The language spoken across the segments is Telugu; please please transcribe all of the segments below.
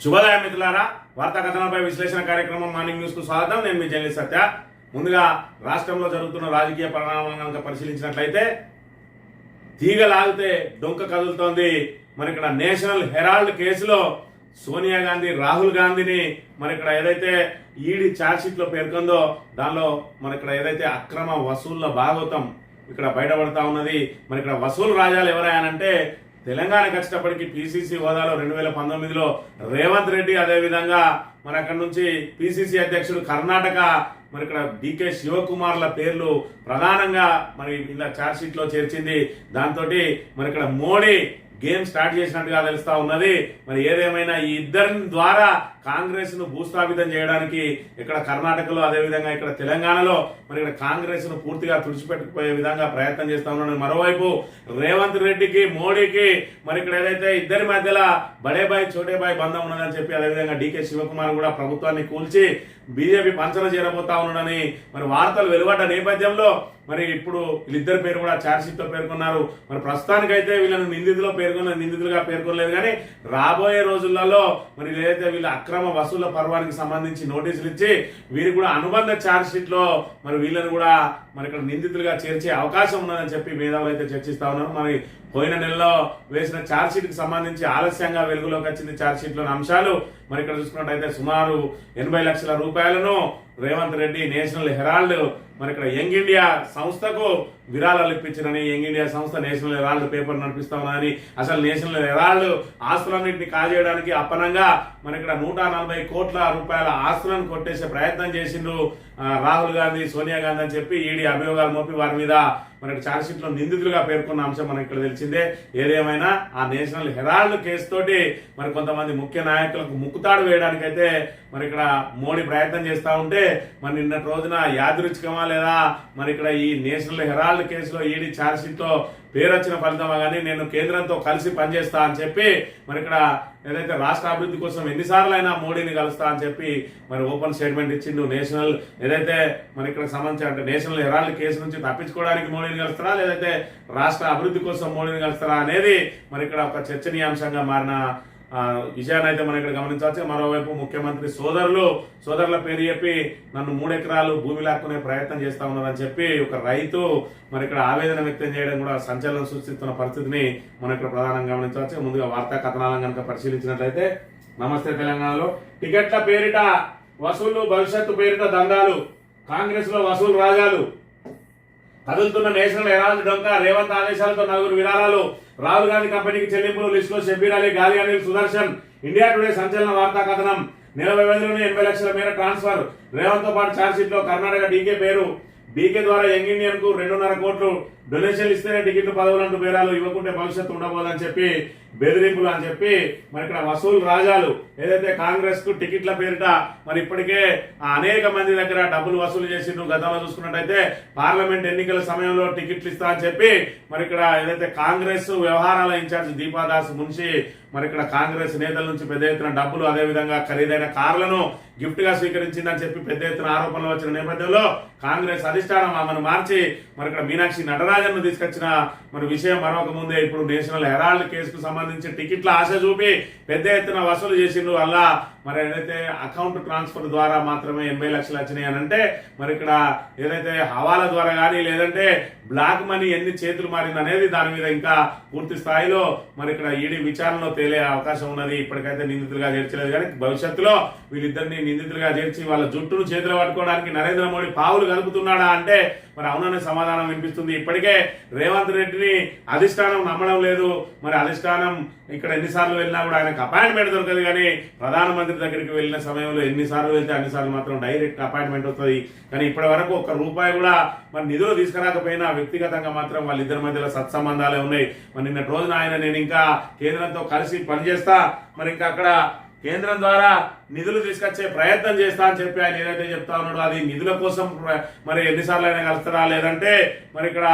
శుభోదయం మిత్రులారా, వార్తా కథనాలపై విశ్లేషణ కార్యక్రమం మార్నింగ్ న్యూస్ కు స్వాగతం. నేను మీ జర్నలిస్ట్ సత్య. ముందుగా రాష్ట్రంలో జరుగుతున్న రాజకీయ పరిణామాలను కనుక పరిశీలించినట్లయితే తీగలాగితే డొంక కదులుతోంది. మరి ఇక్కడ నేషనల్ హెరాల్డ్ కేసులో సోనియా గాంధీ, రాహుల్ గాంధీని మరి ఇక్కడ ఏదైతే ఈడీ ఛార్జ్షీట్ లో పేర్కొందో దానిలో మరి ఇక్కడ ఏదైతే అక్రమ వసూళ్ల భాగవతం ఇక్కడ బయటపడతా ఉన్నది. మరి ఇక్కడ వసూలు రాజాలు ఎవరైనానంటే తెలంగాణకు వచ్చేటప్పటికి పిసిసి హోదాలో 2019లో రేవంత్ రెడ్డి, అదేవిధంగా మరి అక్కడ నుంచి పిసిసి అధ్యక్షుడు కర్ణాటక మరి ఇక్కడ డికే శివకుమార్ల పేర్లు ప్రధానంగా మరి ఇలా ఛార్జ్షీట్ లో చేర్చింది. దాంతో మరి ఇక్కడ మోడీ గేమ్ స్టార్ట్ చేసినట్టుగా తెలుస్తా ఉన్నది. మరి ఏదేమైనా ఈ ఇద్దరి ద్వారా కాంగ్రెస్ ను భూస్థాపితం చేయడానికి ఇక్కడ కర్ణాటకలో, అదేవిధంగా ఇక్కడ తెలంగాణలో మరి ఇక్కడ కాంగ్రెస్ ను పూర్తిగా తుడిచిపెట్టుకుపోయే విధంగా ప్రయత్నం చేస్తా ఉన్నాడు. మరోవైపు రేవంత్ రెడ్డికి, మోడీకి మరి ఇక్కడ ఏదైతే ఇద్దరి మధ్యలో బడేబాయ్ చోటేబాయ్ బంధం ఉన్నదని చెప్పి, అదేవిధంగా డికే శివకుమార్ కూడా ప్రభుత్వాన్ని కూల్చి బీజేపీ పంచన చేరబోతా ఉన్నాడని మరి వార్తలు వెలువడ్డ నేపథ్యంలో మరి ఇప్పుడు వీళ్ళిద్దరి పేరు కూడా ఛార్జ్షీట్ లో పేర్కొన్నారు. మరి ప్రస్తుతానికైతే వీళ్ళని నిందితులుగా పేర్కొనలేదు, కానీ రాబోయే రోజులలో మరి ఏదైతే వీళ్ళ అక్రమ వసూళ్ల పర్వానికి సంబంధించి నోటీసులు ఇచ్చి వీరికి కూడా అనుబంధ ఛార్జ్షీట్ లో మరి వీళ్ళని కూడా మరి ఇక్కడ నిందితులుగా చేర్చే అవకాశం ఉన్నదని చెప్పి మేధావులు అయితే చర్చిస్తా ఉన్నారు. మరి పోయిన నెలలో వేసిన ఛార్జ్షీట్ కి సంబంధించి ఆలస్యంగా వెలుగులోకి వచ్చింది ఛార్జ్షీట్ లోని అంశాలు. మరి ఇక్కడ చూసుకున్నట్టయితే సుమారు 80 లక్షల రూపాయలను రేవంత్ రెడ్డి నేషనల్ హెరాల్డ్ మరి ఇక్కడ యంగ్ ఇండియా సంస్థకు విరాళాలు ఇప్పించినని, యంగ్ ఇండియా సంస్థ నేషనల్ హెరాల్డ్ పేపర్ నడిపిస్తా ఉన్నదని, అసలు నేషనల్ హెరాల్డ్ ఆస్తులన్నింటినీ కాజేయడానికి అప్పనంగా మరి ఇక్కడ 140 కోట్ల రూపాయల ఆస్తులను కొట్టేసే ప్రయత్నం చేసిండ్రు రాహుల్ గాంధీ, సోనియా గాంధీ అని చెప్పి ఈడీ అభియోగాలు మోపి వారి మీద మనకి ఛార్జ్షీట్ లో నిందితులుగా పేర్కొన్న అంశం మనకి ఇక్కడ తెలిసిందే. ఏదేమైనా ఆ నేషనల్ హెరాల్డ్ కేసు తోటి మరి కొంతమంది ముఖ్య నాయకులకు ముక్కుతాడు వేయడానికైతే మరి ఇక్కడ మోడీ ప్రయత్నం చేస్తా ఉంటే మరి నిన్నటి రోజున యాదృచ్ఛికమా లేదా మరి ఇక్కడ ఈ నేషనల్ హెరాల్డ్ కేసులో ఈడీ ఛార్జ్షీట్ లో పేరు వచ్చిన ఫలితమా కానీ నేను కేంద్రంతో కలిసి పనిచేస్తా అని చెప్పి మరి ఇక్కడ ఏదైతే రాష్ట్ర అభివృద్ధి కోసం ఎన్నిసార్లు అయినా మోడీని కలుస్తా అని చెప్పి మరి ఓపెన్ స్టేట్మెంట్ ఇచ్చిండు. నేషనల్ ఏదైతే మరి ఇక్కడ సంబంధించి అంటే నేషనల్ హెరాల్డ్ కేసు నుంచి తప్పించుకోవడానికి మోడీని కలుస్తారా, లేదంటే రాష్ట్ర అభివృద్ధి కోసం మోడీని కలుస్తారా అనేది మరి ఇక్కడ ఒక చర్చనీయాంశంగా మారిన విషయాన్ని అయితే మనం ఇక్కడ గమనించవచ్చు. మరోవైపు ముఖ్యమంత్రి సోదరుల పేరు చెప్పి నన్ను 3 ఎకరాలు భూమి లాక్కునే ప్రయత్నం చేస్తా ఉన్నారని చెప్పి ఒక రైతు మరి ఇక్కడ ఆవేదన వ్యక్తం చేయడం కూడా సంచలనం సృష్టిస్తున్న పరిస్థితిని మనం ఇక్కడ ప్రధానంగా గమనించవచ్చు. ముందుగా వార్తా కథనాలను కనుక పరిశీలించినట్లయితే నమస్తే తెలంగాణలో టికెట్ల పేరిట వసూళ్లు, భవిష్యత్తు పేరిట దందాలు, కాంగ్రెస్ లో వసూలు రాజాలు, కదులుతున్న నేషనల్ హెరాల్డ్ డొంక, రేవంత్ ఆదేశాలతో 4 విరాళాలు, రాహుల్ గాంధీ కంపెనీకి చెల్లింపులు, లిస్టులో షబ్బీర్ అలీ, గాలి అనిల్, సుదర్శన్. ఇండియా టుడే సంచలన వార్తా కథనం. నెల వ్యవధిలోనే 80 లక్షల మేర ట్రాన్స్ఫర్. రేవంత్ తో పాటు ఛార్జ్షీట్ లో కర్ణాటక డీకే పేరు. డీకే ద్వారా యంగ్ ఇండియన్ కు 2.5 కోట్లు డొనేషన్లు ఇస్తేనే టికెట్లు 10 బేరాలు, ఇవ్వకుంటే భవిష్యత్తు ఉండబోదని చెప్పి బెదిరింపులు అని చెప్పి మరి ఇక్కడ వసూలు రాజాలు ఏదైతే కాంగ్రెస్ కు టికెట్ల పేరిట మరి ఇప్పటికే అనేక మంది దగ్గర డబ్బులు వసూలు చేసిండ్రు. గతంలో చూసుకున్నట్టయితే పార్లమెంట్ ఎన్నికల సమయంలో టికెట్లు ఇస్తా అని చెప్పి మరి ఇక్కడ ఏదైతే కాంగ్రెస్ వ్యవహారాల ఇన్ఛార్జ్ దీపాదాస్ మున్షి మరి ఇక్కడ కాంగ్రెస్ నేతల నుంచి పెద్ద ఎత్తున డబ్బులు, అదేవిధంగా ఖరీదైన కార్లను గిఫ్ట్ గా స్వీకరించిందని చెప్పి పెద్ద ఎత్తున ఆరోపణలు వచ్చిన నేపథ్యంలో కాంగ్రెస్ అధిష్టానం ఆమెను మార్చి మరి ఇక్కడ మీనాక్షి నటరాజన్ ను తీసుకొచ్చిన మరి విషయం మరొక ముందే ఇప్పుడు నేషనల్ హెరాల్డ్ కేసుకు సంబంధించి టికెట్ల ఆశ చూపి పెద్ద ఎత్తున వసూలు చేసిండ్రు. అలా మరి ఏదైతే అకౌంట్ ట్రాన్స్ఫర్ ద్వారా మాత్రమే 80 లక్షలు వచ్చినాయి అని అంటే మరి ఇక్కడ ఏదైతే హవాలా ద్వారా కానీ లేదంటే బ్లాక్ మనీ ఎన్ని చేతులు మారింది అనేది దాని మీద ఇంకా పూర్తి స్థాయిలో మరి ఇక్కడ ఈడీ విచారణలో తేలే అవకాశం ఉన్నది. ఇప్పటికైతే నిందితులుగా చేర్చలేదు, కానీ భవిష్యత్తులో వీళ్ళిద్దరిని నిందితులుగా చేర్చి వాళ్ళ జుట్టును చేతులు పట్టుకోవడానికి నరేంద్ర మోడీ పావులు కలుపుతున్నాడా అంటే మరి అవుననే సమాధానం వినిపిస్తుంది. ఇప్పటికే రేవంత్ రెడ్డిని అధిష్టానం నమ్మడం లేదు. మరి అధిష్టానం ఇక్కడ ఎన్నిసార్లు వెళ్ళినా కూడా ఆయనకు అపాయింట్మెంట్ దొరకదు, కానీ ప్రధానమంత్రి దగ్గరికి వెళ్ళిన సమయంలో ఎన్నిసార్లు వెళ్తే అన్నిసార్లు మాత్రం డైరెక్ట్ అపాయింట్మెంట్ వస్తుంది. కానీ ఇప్పటి వరకు ₹1 కూడా మరి నిధులు తీసుకురాకపోయినా వ్యక్తిగతంగా మాత్రం వాళ్ళిద్దరి మధ్యలో సత్సంబంధాలే ఉన్నాయి. మరి నిన్నటి రోజున ఆయన నేను ఇంకా కేంద్రంతో కలిసి పనిచేస్తా, మరి ఇంకా అక్కడ కేంద్రం ద్వారా నిధులు తీసుకొచ్చే ప్రయత్నం చేస్తా అని చెప్పి ఆయన ఏదైతే చెప్తా ఉన్నాడో అది నిధుల కోసం మరి ఎన్నిసార్లు అయినా కలుస్తారా, లేదంటే మరి ఇక్కడ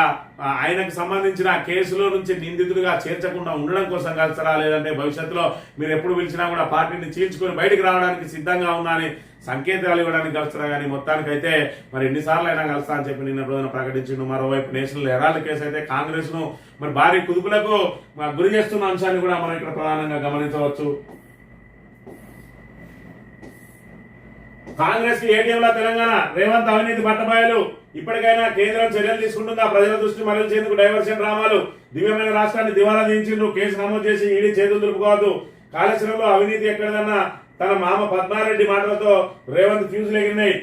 ఆయనకు సంబంధించిన కేసులో నుంచి నిందితులుగా చేర్చకుండా ఉండడం కోసం కలుస్తారా, లేదంటే భవిష్యత్తులో మీరు ఎప్పుడు పిలిచినా కూడా పార్టీని చీల్చుకొని బయటకు రావడానికి సిద్ధంగా ఉన్నా అని సంకేతాలు ఇవ్వడానికి కలుస్తారా. కానీ మొత్తానికైతే మరి ఎన్నిసార్లు అయినా కలుస్తా అని చెప్పి నిన్న రోజున ప్రకటించిండు. మరోవైపు నేషనల్ హెరాల్డ్ కేసు అయితే కాంగ్రెస్ ను మరి భారీ కుదుపులకు గురి చేస్తున్న అంశాన్ని కూడా మనం ఇక్కడ ప్రధానంగా గమనించవచ్చు. కాంగ్రెస్ కి ఏటీఎంల తెలంగాణ రేవంత్ అవినీతి బట్టబయలు ఇప్పటికైనా కేంద్రం చర్యలు తీసుకుంటుందా? ప్రజల దృష్టి మరల్చేందుకు డైవర్షన్ డ్రామాలు దివ్యమైన రాష్ట్రాన్ని దివాలా దించిండ్రు. కేసు నమోదు చేసి ఈడీ చేతులు దులుపుకోవద్దు. కాళేశ్వరంలో అవినీతి ఎక్కడదన్నా తన మామ పద్మారెడ్డి మాటలతో రేవంత్ ఫ్యూజులు ఎగిరినాయి.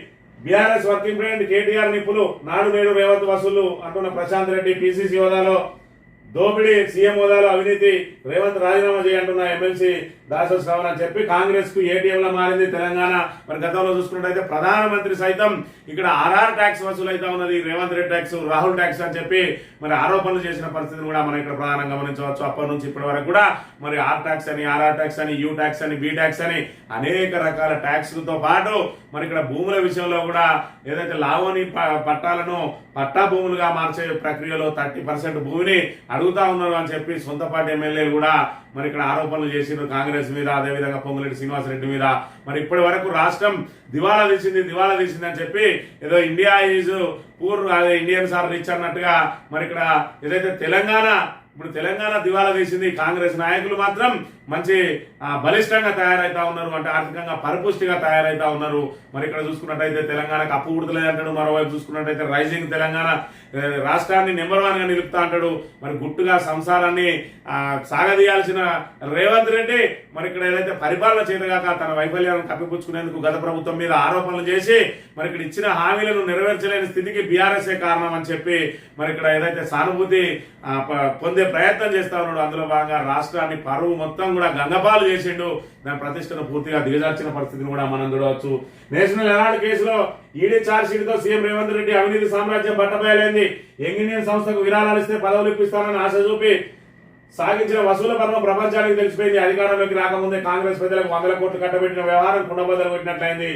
బీఆర్ఎస్ వర్కింగ్ ప్రెసిడెంట్ కేటీఆర్ నిప్పులు నాడు నేడు రేవంత్ వసూలు అంటున్న ప్రశాంత్ రెడ్డి. పిసిసి హోదాలో దోపిడీ, సీఎం హోదాలో అవినీతి, రేవంత్ రాజీనామా చేయంటున్న ఎమ్మెల్సీ దాస శ్రవణ్ అని చెప్పి కాంగ్రెస్ కు ఏటీఎం లా మారింది తెలంగాణ. మరి గతంలో చూసుకున్నట్టయితే ప్రధానమంత్రి సైతం ఇక్కడ ఆర్ఆర్ ట్యాక్స్ వసూలు అయితే ఉన్నది, రేవంత్ రెడ్డి ట్యాక్స్, రాహుల్ ట్యాక్స్ అని చెప్పి మరి ఆరోపణలు చేసిన పరిస్థితిని కూడా మనం ఇక్కడ ప్రధానంగా గమనించవచ్చు. అప్పటి నుంచి ఇప్పటి వరకు కూడా మరి ఆర్ ట్యాక్స్ అని, ఆర్ఆర్ ట్యాక్స్ అని, యూ ట్యాక్స్ అని, బి ట్యాక్స్ అని అనేక రకాల ట్యాక్స్లతో పాటు మరి ఇక్కడ భూముల విషయంలో కూడా ఏదైతే లావోని పట్టాలను పట్టా భూములుగా మార్చే ప్రక్రియలో 30% భూమిని అడుగుతా ఉన్నారు అని చెప్పి సొంత పార్టీ ఎమ్మెల్యేలు కూడా మరి ఇక్కడ ఆరోపణలు చేసిండ్రు కాంగ్రెస్ మీద, అదేవిధంగా పొంగులేటి శ్రీనివాసరెడ్డి మీద. మరి ఇప్పటి వరకు రాష్ట్రం దివాలా తీసింది అని చెప్పి ఏదో ఇండియా ఈజ్ పూర్, అదే ఇండియన్స్ ఆర్ రిచ్ అన్నట్టుగా మరి ఇక్కడ ఏదైతే తెలంగాణ దివాలా తీసింది, కాంగ్రెస్ నాయకులు మాత్రం మంచి బలిష్టంగా తయారైతా ఉన్నారు, అంటే ఆర్థికంగా పరిపుష్టిగా తయారైతా ఉన్నారు. మరి ఇక్కడ చూసుకున్నట్టయితే తెలంగాణకు అప్పు పుడతలేదంటాడు, మరోవైపు చూసుకున్నట్టయితే రైజింగ్ తెలంగాణ రాష్ట్రాన్ని నెంబర్ 1 గా నిలుపుతా అంటాడు. మరి గుట్టుగా సంసారాన్ని సాగదీయాల్సిన రేవంత్ రెడ్డి మరి ఇక్కడ ఏదైతే పరిపాలన చేతగాక తన వైఫల్యాలను కప్పిపుచ్చుకునేందుకు గత ప్రభుత్వం మీద ఆరోపణలు చేసి మరి ఇక్కడ ఇచ్చిన హామీలను నెరవేర్చలేని స్థితికి బీఆర్ఎస్ఏ కారణం అని చెప్పి మరి ఇక్కడ ఏదైతే సానుభూతి పొందే ప్రయత్నం చేస్తా ఉన్నాడు. అందులో భాగంగా రాష్ట్రాన్ని పరువు మొత్తం కూడా గంగపాలు చేసిండు. దాని ప్రతిష్టను పూర్తిగా దిగజార్చిన పరిస్థితిని కూడా మనం చూడవచ్చు. నేషనల్ హెరాల్డ్ కేసులో ఈడీ ఛార్జ్ షీట్ తో సీఎం రేవంత్ రెడ్డి అవినీతి సామ్రాజ్యం బట్టబయలైంది. ఇండియన్ సంస్థకు విరాళాలు ఇస్తే పదవులు ఇప్పిస్తానని ఆశ చూపి సాగించిన వసూల పర్వం ప్రపంచానికి తెలిసిపోయింది. అధికారంలోకి రాకముందే కాంగ్రెస్ ప్రజలకు 100 కోట్లు కట్టబెట్టిన వ్యవహారం కుండబద్దలు పెట్టినట్లయింది.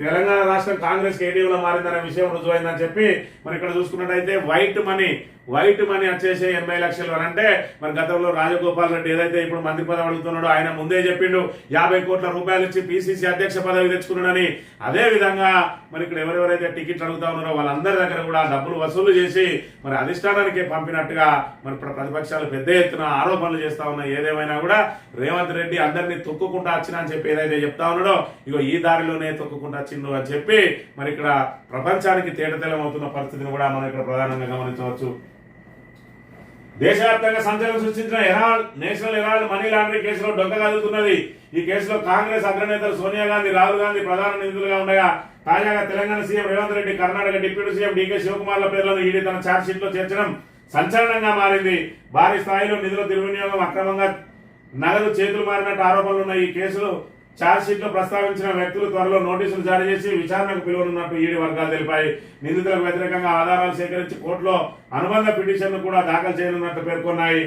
తెలంగాణ రాష్ట్రం కాంగ్రెస్ ఏటీఎంలో మారిందనే విషయం రుజువైందని చెప్పి మరి ఇక్కడ చూసుకున్నట్టయితే వైట్ మనీ వచ్చేసి 80 లక్షలు అని అంటే మరి గతంలో రాజగోపాల్ రెడ్డి ఏదైతే ఇప్పుడు మంత్రి పదవి అడుగుతున్నాడో ఆయన ముందే చెప్పిండు 50 కోట్ల రూపాయలు ఇచ్చి పిసిసి అధ్యక్ష పదవి తెచ్చుకున్నాడని. అదే విధంగా మరి ఇక్కడ ఎవరెవరైతే టికెట్ అడుగుతా ఉన్నారో వాళ్ళందరి దగ్గర కూడా డబ్బులు వసూలు చేసి మరి అధిష్టానానికి పంపినట్టుగా మరి ప్రతిపక్షాలు పెద్ద ఎత్తున ఆరోపణలు చేస్తా ఉన్నాయి. ఏదేమైనా కూడా రేవంత్ రెడ్డి అందరినీ తొక్కుకుంటా వచ్చినా అని చెప్పి ఏదైతే చెప్తా ఉన్నాడో ఇగో ఈ దారిలోనే తొక్కుకుంటా వచ్చిండు అని చెప్పి మరి ఇక్కడ ప్రపంచానికి తేటతెల్లం అవుతున్న పరిస్థితిని కూడా మనం ఇక్కడ ప్రధానంగా గమనించవచ్చు. దేశవ్యాప్తంగా సంచలనం సృష్టించిన నేషనల్ హెరాల్డ్ మనీ లాండరింగ్ కేసులో డొక్క కదులుతున్నది. ఈ కేసులో కాంగ్రెస్ అగ్రనేతలు సోనియా గాంధీ, రాహుల్ గాంధీ ప్రధాన నిందితులుగా ఉండగా తాజాగా Telangana CM Revanth Reddy, Karnataka deputy CM DK శివకుమార్ల పేర్లను ఈడీ తన ఛార్జ్ షీట్ లో చేర్చడం సంచలనంగా మారింది. భారీ స్థాయిలో నిధుల దుర్వినియోగం, అక్రమంగా నగదు చేతులు మారినట్టు ఆరోపణలున్న ఈ కేసులో ఛార్జ్ షీట్ లో ప్రస్తావించిన వ్యక్తులు త్వరలో నోటీసులు జారీ చేసి విచారణకు పిలువనున్నట్టు ఈడీ వర్గాలు తెలిపాయి. నిందితులకు వ్యతిరేకంగా ఆధారాలు సేకరించి కోర్టులో అనుబంధ పిటిషన్ను కూడా దాఖలు చేయనున్నట్టు పేర్కొన్నాయి.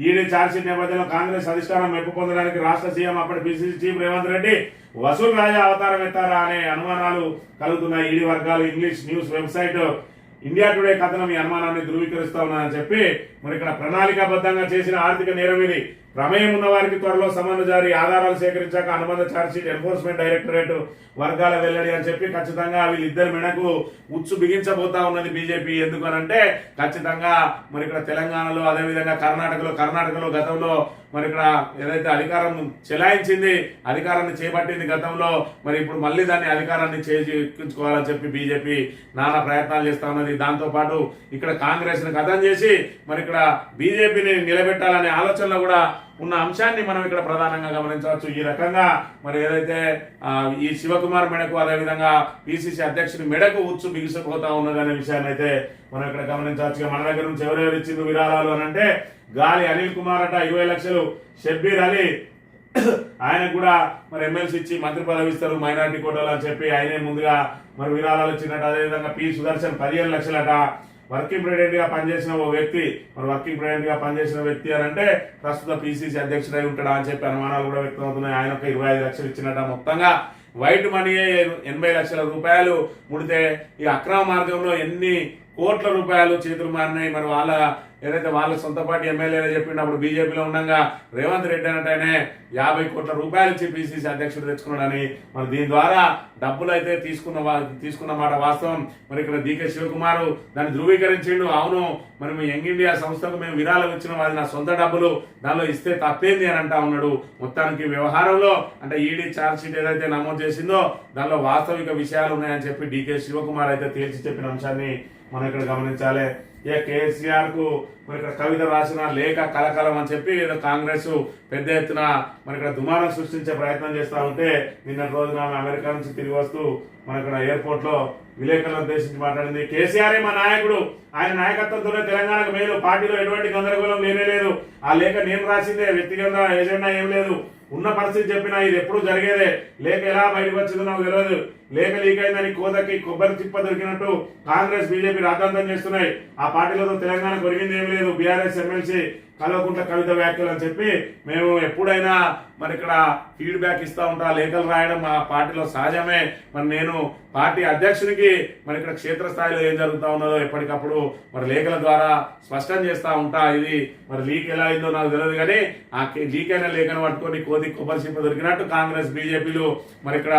ఈడీ ఛార్జ్ షీట్ నేపథ్యంలో కాంగ్రెస్ అధిష్టానం మెప్పు పొందడానికి రాష్ట్ర సీఎం అప్పటి పిసిసి చీఫ్ రేవంత్ రెడ్డి వసూల్ రాజా అవతారం ఎత్తారా అనే అనుమానాలు కలుగుతున్నాయి. ఈడీ వర్గాలు English news website India today కథనం ఈ అనుమానాన్ని ధృవీకరిస్తా ఉన్నారని చెప్పి మరి ఇక్కడ ప్రణాళికాబద్ధంగా చేసిన ఆర్థిక నేరం ఇది. ప్రమేయం ఉన్న వారికి త్వరలో సమన్లు జారీ, ఆధారాలు సేకరించాక అనుబంధ ఛార్జ్షీట్ ఎన్ఫోర్స్మెంట్ డైరెక్టరేట్ వర్గాల వెల్లడి అని చెప్పి ఖచ్చితంగా వీళ్ళిద్దరి మెడకు ఉచ్చు బిగించబోతా ఉన్నది బీజేపీ. ఎందుకనంటే ఖచ్చితంగా మరి ఇక్కడ తెలంగాణలో అదేవిధంగా కర్ణాటకలో గతంలో మరి ఇక్కడ ఏదైతే అధికారం చెలాయించింది, అధికారాన్ని చేపట్టింది గతంలో, మరి ఇప్పుడు మళ్ళీ దాన్ని అధికారాన్ని చేజిక్కించుకోవాలని చెప్పి బీజేపీ నానా ప్రయత్నాలు చేస్తా ఉన్నది. దాంతో పాటు ఇక్కడ కాంగ్రెస్ ని ఖతం చేసి మరి ఇక్కడ బీజేపీని నిలబెట్టాలనే ఆలోచనలో కూడా ఉన్న అంశాన్ని మనం ఇక్కడ ప్రధానంగా గమనించవచ్చు. ఈ రకంగా మరి ఏదైతే ఈ శివకుమార్ మెడకు అదేవిధంగా పిసిసి అధ్యక్షుడి మెడకు ఉచ్చు బిగిసిపోతా ఉన్నదనే విషయాన్ని అయితే మనం ఇక్కడ గమనించవచ్చు. మన దగ్గర నుంచి ఎవరెవరు ఇచ్చింది విరాళాలు అని అంటే గాలి అనిల్ కుమార్ అట 20 లక్షలు, షబ్బీర్ అలీ ఆయన కూడా మరి ఎమ్మెల్సీ ఇచ్చి మంత్రి పదవి ఇస్తారు మైనారిటీ కోటాలు అని చెప్పి ఆయనే ముందుగా మరి విరాళాలు ఇచ్చినట్టు. అదేవిధంగా పి సుదర్శన్ 15 లక్షలట. వర్కింగ్ ప్రెసిడెంట్ గా పనిచేసిన ఓ వ్యక్తి, మరి వర్కింగ్ ప్రెసిడెంట్ గా పనిచేసిన వ్యక్తి అని అంటే ప్రస్తుత పిసిసి అధ్యక్షుడై ఉంటాడా అని చెప్పి అనుమానాలు కూడా వ్యక్తం అవుతున్నాయి. ఆయన ఒక 25 లక్షలు ఇచ్చినట్ట. మొత్తంగా వైట్ మనీ 80 లక్షల రూపాయలు ముడితే ఈ అక్రమ మార్గంలో ఎన్ని కోట్ల రూపాయలు చేతులు మారినాయి. మరి వాళ్ళ ఏదైతే వాళ్ళ సొంత పార్టీ ఎమ్మెల్యేలు చెప్పినప్పుడు బీజేపీలో ఉండగా రేవంత్ రెడ్డి అన్నట్టనే 50 కోట్ల రూపాయలు ఇచ్చి పిసిసి అధ్యక్షుడు తెచ్చుకున్నాడని మరి దీని ద్వారా డబ్బులు అయితే తీసుకున్న మాట వాస్తవం. మరి ఇక్కడ డీకే శివకుమార్ దాన్ని ధృవీకరించిండు. అవును, మరి మీ యంగ్ ఇండియా సంస్థకు మేము విరాళం ఇచ్చిన అది నా సొంత డబ్బులు, దానిలో ఇస్తే తప్పేంది అని అంటా ఉన్నాడు. మొత్తానికి వ్యవహారంలో అంటే ఈడీ ఛార్జ్ షీట్ ఏదైతే నమోదు చేసిందో దానిలో వాస్తవిక విషయాలు ఉన్నాయని చెప్పి డీకే శివకుమార్ అయితే తేల్చి చెప్పిన అంశాన్ని మనం ఇక్కడ గమనించాలి. ఇక కేసీఆర్ కు మరి ఇక్కడ కవిత రాసిన లేఖ కలకలం అని చెప్పి ఏదో కాంగ్రెస్ పెద్ద ఎత్తున మరి ఇక్కడ దుమారం సృష్టించే ప్రయత్నం చేస్తూ ఉంటే నిన్న రోజున ఆమె అమెరికా నుంచి తిరిగి వస్తూ మన ఇక్కడ ఎయిర్పోర్ట్ లో విలేకరులను ఉద్దేశించి మాట్లాడింది. కేసీఆర్ మా నాయకుడు, ఆయన నాయకత్వంతోనే తెలంగాణకు మేలు, పార్టీలో ఎటువంటి గందరగోళం లేనే లేదు. ఆ లేఖ నేను రాసిందే, వ్యక్తిగత ఎజెండా ఏం లేదు. ఉన్న పరిస్థితి చెప్పినా ఇది ఎప్పుడు జరిగేదే. లేఖ ఎలా బయటకు వచ్చిందో నాకు తెలియదు. లేఖ లీక్ అయిందని కోదకి కొబ్బరి తిప్ప దొరికినట్టు కాంగ్రెస్ బీజేపీ రాద్ధాంతం చేస్తున్నాయి. ఆ పార్టీలతో తెలంగాణ కొరిగింది ఏం లేదు. బీఆర్ఎస్ ఎమ్మెల్సీ కల్వకుంట్ల కవిత వ్యాఖ్యలు అని చెప్పి మేము ఎప్పుడైనా మరి ఇక్కడ ఫీడ్బ్యాక్ ఇస్తూ ఉంటా. లేఖలు రాయడం మా పార్టీలో సహజమే. మరి నేను పార్టీ అధ్యక్షునికి మరి ఇక్కడ క్షేత్రస్థాయిలో ఏం జరుగుతూ ఉన్నదో ఎప్పటికప్పుడు మరి లేఖల ద్వారా స్పష్టం చేస్తూ ఉంటా. ఇది మరి లీక్ ఎలా అయిందో నాకు తెలియదు, కానీ ఆ లీక్ అయిన లేఖను పట్టుకొని కోది కొబ్బరి సింప దొరికినట్టు కాంగ్రెస్ బీజేపీలు మరి ఇక్కడ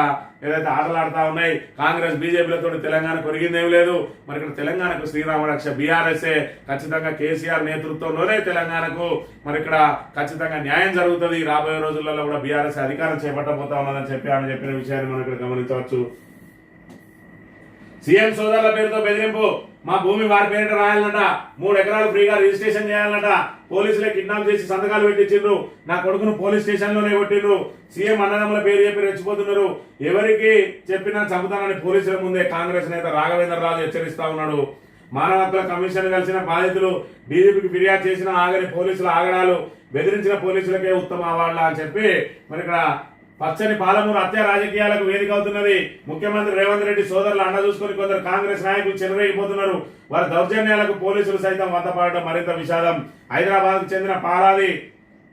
ఏదైతే ఆటలాడుతా ఉన్నాయి. కాంగ్రెస్ బీజేపీలతో తెలంగాణ కొరిగిందేం లేదు. మరి ఇక్కడ తెలంగాణకు శ్రీరామ రక్ష బీఆర్ఎస్ఏ. ఖచ్చితంగా కేసీఆర్ నేతృత్వంలోనే తెలంగాణకు మరి ఇక్కడ ఖచ్చితంగా న్యాయం జరుగుతుంది. రాబోయే రోజులలో కూడా బీఆర్ఎస్ అధికారం చేపట్టబోతా ఉన్నదని చెప్పి ఆమె చెప్పిన విషయాన్ని మనం ఇక్కడ గమనించవచ్చు. సీఎం సోదరుల పేరుతో బెదిరింపు, మా భూమి వారి పేరిట రాయాలన్నట, 3 ఎకరాలు ఫ్రీగా రిజిస్ట్రేషన్ చేయాలన్నట, పోలీసులే కిడ్నాప్ చేసి సంతకాలు పెట్టించిండ్రు, నా కొడుకును పోలీస్ స్టేషన్ లోనే కొట్టిండ్రు, సీఎం అన్నదమ్ముల పేరు చెప్పి రెచ్చిపోతున్నారు, ఎవరికి చెప్పినా చంపుతానని పోలీసుల ముందే కాంగ్రెస్ నేత రాఘవేంద్ర రాజు హెచ్చరిస్తా ఉన్నాడు. మానవ హక్కుల కమిషన్ కలిసిన బాధితులు డీజీపీకి ఫిర్యాదు చేసిన ఆగని పోలీసుల ఆగడాలు, బెదిరించిన పోలీసులకే ఉత్తమ అవార్డుల అని చెప్పి మరి ఇక్కడ పచ్చని పాలమూరు హత్య రాజకీయాలకు వేదిక అవుతున్నది. ముఖ్యమంత్రి రేవంత్ రెడ్డి సోదరులు అండ చూసుకుని కొందరు కాంగ్రెస్ నాయకులు చెలరేగిపోతున్నారు. వారి దౌర్జన్యాలకు పోలీసులు సైతం వంతపాడడం మరింత విషాదం. హైదరాబాద్ కు చెందిన పాలాది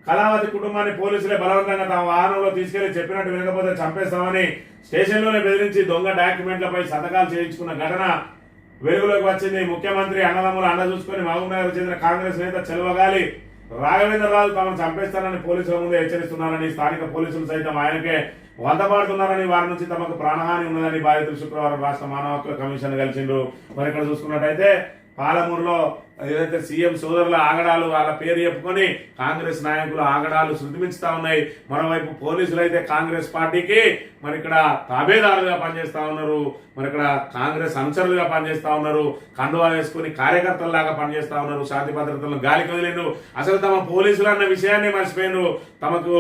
కళావతి కుటుంబాన్ని పోలీసులే బలవంతంగా తమ వాహనంలో తీసుకెళ్లి చెప్పినట్టు వినకపోతే చంపేస్తామని స్టేషన్లోనే బెదిరించి దొంగ డాక్యుమెంట్లపై సంతకాలు చేయించుకున్న ఘటన వెలుగులోకి వచ్చింది. ముఖ్యమంత్రి అన్నదమ్ములు అండ చూసుకుని మహబూబ్ నగర్ చెందిన కాంగ్రెస్ నేత చెల్వగాలి రాఘవేంద్ర రాజు తమను చంపేస్తారని పోలీసుల ముందే హెచ్చరిస్తున్నారని, స్థానిక పోలీసులు సైతం ఆయనకే వందపాడుతున్నారని, వారి నుంచి తమకు ప్రాణహాని ఉన్నదని బాధితులు శుక్రవారం రాష్ట్ర మానవ హక్కుల కమిషన్ కలిసిండ్రు. మరి ఇక్కడ చూసుకున్నట్టయితే పాలమూరులో ఏదైతే సీఎం సోదరుల ఆగడాలు వాళ్ళ పేరు చెప్పుకొని కాంగ్రెస్ నాయకులు ఆగడాలు శృతిమించుతా ఉన్నాయి. మరోవైపు పోలీసులు అయితే కాంగ్రెస్ పార్టీకి మరి ఇక్కడ తాబేదారులుగా పనిచేస్తా ఉన్నారు. మరి ఇక్కడ కాంగ్రెస్ అనుచరులుగా పనిచేస్తా ఉన్నారు. కండువా వేసుకుని కార్యకర్తల్లాగా పనిచేస్తా ఉన్నారు. శాంతి భద్రతలను గాలికి వదిలిండ్రు. అసలు తమ పోలీసులు అన్న విషయాన్ని మర్చిపోయినరు. తమకు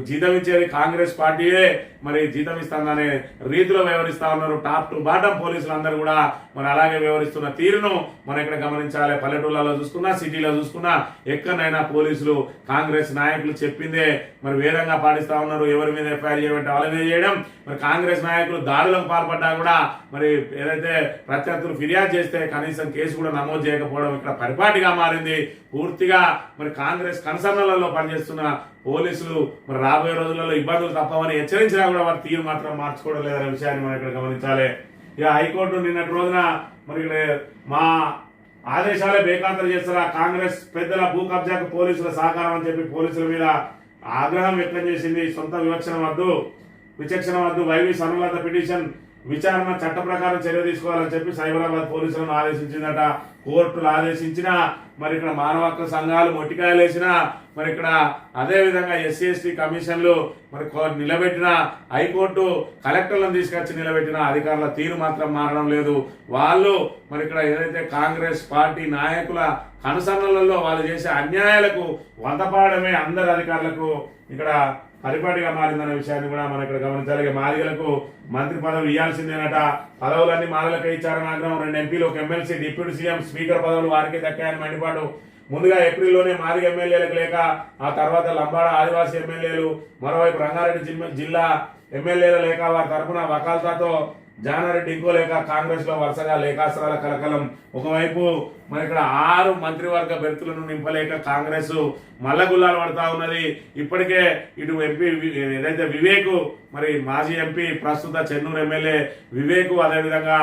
జీతం ఇచ్చేది కాంగ్రెస్ పార్టీయే, మరి జీతం ఇస్తాననే రీతిలో వ్యవహరిస్తా ఉన్నారు. టాప్ టు బాటం పోలీసులు అందరూ కూడా మరి అలాగే వ్యవహరిస్తున్న తీరును మనం ఇక్కడ గమనించాలి. పల్లెటూళ్ళలో చూసుకున్నా, సిటీలో చూసుకున్నా ఎక్కడైనా పోలీసులు కాంగ్రెస్ నాయకులు చెప్పిందే మరి వేదంగా పాటిస్తా ఉన్నారు. ఎవరి మీద ఎఫ్ఐఆర్ చేయమంటే వాళ్ళ మీద చేయడం. మరి కాంగ్రెస్ నాయకులు దాడులకు పాల్పడ్డా కూడా మరి ఏదైతే ప్రత్యర్థులు ఫిర్యాదు చేస్తే కనీసం కేసు కూడా నమోదు చేయకపోవడం ఇక్కడ పరిపాటిగా మారింది. పూర్తిగా మరి కాంగ్రెస్ కన్సర్న్లలో పనిచేస్తున్న పోలీసులు మరి రాబోయే రోజులలో ఇబ్బందులు తప్పవని హెచ్చరించినా కూడా వారి తీరు మాత్రం మార్చుకోవడం లేదనే విషయాన్ని మనం ఇక్కడ గమనించాలి. ఇక హైకోర్టు నిన్నటి రోజున మరి మా ఆదేశాలే బేఖాతరు చేస్తారా, కాంగ్రెస్ పెద్దల భూ కబ్జాకు పోలీసుల సహకారం అని చెప్పి పోలీసుల మీద ఆగ్రహం వ్యక్తం చేసింది. సొంత విచక్షణ వద్దు వైవి సనులత పిటిషన్ విచారణ చట్ట ప్రకారం చర్య తీసుకోవాలని చెప్పి సైబరాబాద్ పోలీసులను ఆదేశించిందట. కోర్టులు ఆదేశించిన మరి ఇక్కడ మానవ హక్కుల సంఘాలు మొట్టికాయలు వేసిన మరి ఇక్కడ అదే విధంగా ఎస్సీ కమిషన్లు మరి నిలబెట్టిన హైకోర్టు కలెక్టర్లను తీసుకొచ్చి నిలబెట్టిన అధికారుల తీరు మాత్రం మారడం లేదు. వాళ్ళు మరి ఇక్కడ ఏదైతే కాంగ్రెస్ పార్టీ నాయకుల కనుసన్నలలో వాళ్ళు చేసే అన్యాయాలకు వంతపాడమే అందరు అధికారులకు ఇక్కడ పరిపాటిగా మారిందనే విషయాన్ని కూడా మనం ఇక్కడ గమనించాలి. మాదిగలకు మంత్రి పదవులు ఇవ్వాల్సిందేనట. పదవులన్నీ మాదిగలకే ఇచ్చారని ఆగ్రహం. 2 ఎంపీలు, 1 ఎమ్మెల్సీ, డిప్యూటీ సీఎం, స్పీకర్ పదవులు వారికి దక్కాయని మండిపాటు. ముందుగా ఏప్రిల్లోనే మాదిగ ఎమ్మెల్యేలకు లేక ఆ తర్వాత లంబాడ ఆదివాసీ ఎమ్మెల్యేలు, మరోవైపు రంగారెడ్డి జిల్లా ఎమ్మెల్యేల లేక వారి తరఫున వకాల్తాతో జానారెడ్డి ఇంకో లేక కాంగ్రెస్ లో వరుసగా లేఖాస్త్రాల కలకలం. ఒకవైపు మరి ఇక్కడ 6 మంత్రివర్గ బెర్తులను నింపలేక కాంగ్రెస్ మల్లగుల్లాలు పడతా ఉన్నది. ఇప్పటికే ఇటు ఎంపీ ఏదైతే వివేక్ మరి మాజీ ఎంపీ ప్రస్తుత చెన్నూరు ఎమ్మెల్యే వివేక్, అదేవిధంగా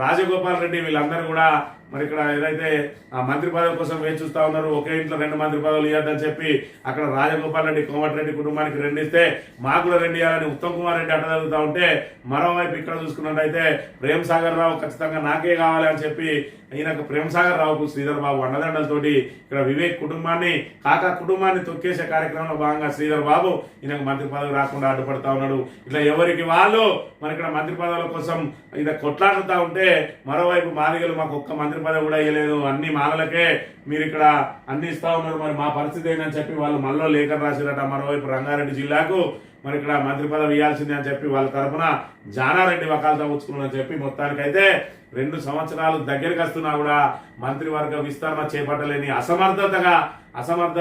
రాజగోపాల్ రెడ్డి వీళ్ళందరూ కూడా మరి ఇక్కడ ఏదైతే ఆ మంత్రి పదవి కోసం వేచి చూస్తా ఉన్నారు. ఒకే ఇంట్లో 2 మంత్రి పదవులు ఇవ్వద్దని చెప్పి అక్కడ రాజగోపాల్ రెడ్డి, కోమటిరెడ్డి కుటుంబానికి 2 ఇస్తే మాకు కూడా 2 ఇవ్వాలని ఉత్తమ్ కుమార్ రెడ్డి అడ్డగలుగుతా ఉంటే, మరోవైపు ఇక్కడ చూసుకున్నట్టయితే ప్రేమ్ సాగర్ రావు ఖచ్చితంగా నాకే కావాలి అని చెప్పి ఈయనకు ప్రేమ్ సాగర్ రావుకు శ్రీధర్ బాబు అండదండలతోటి ఇక్కడ వివేక్ కుటుంబాన్ని, కాకా కుటుంబాన్ని తొక్కేసే కార్యక్రమంలో భాగంగా శ్రీధర్ బాబు ఈయనకు మంత్రి పదవి రాకుండా అడ్డుపడతా ఉన్నాడు. ఇట్లా ఎవరికి వాళ్ళు మరి ఇక్కడ మంత్రి పదవుల కోసం ఇలా కొట్లాడుతూ ఉంటే, మరోవైపు మాదిగలు మాకు ఒక్క మంత్రి పదవి కూడా ఇవ్వలేదు, అన్ని మాలలకే మీరు ఇక్కడ అన్ని ఇస్తా ఉన్నారు, మరి మా పరిస్థితి ఏంటని చెప్పి వాళ్ళు మళ్ళీ లేఖ రాసిరట. మరోవైపు రంగారెడ్డి జిల్లాకు మరి ఇక్కడ మంత్రి పదవి ఇవ్వాల్సిందే అని చెప్పి వాళ్ళ తరఫున జానారెడ్డి వకాలతో పుచ్చుకున్నారని చెప్పి మొత్తానికైతే 2 సంవత్సరాలు దగ్గరికి వస్తున్నా కూడా మంత్రివర్గ విస్తరణ చేపట్టలేని అసమర్థ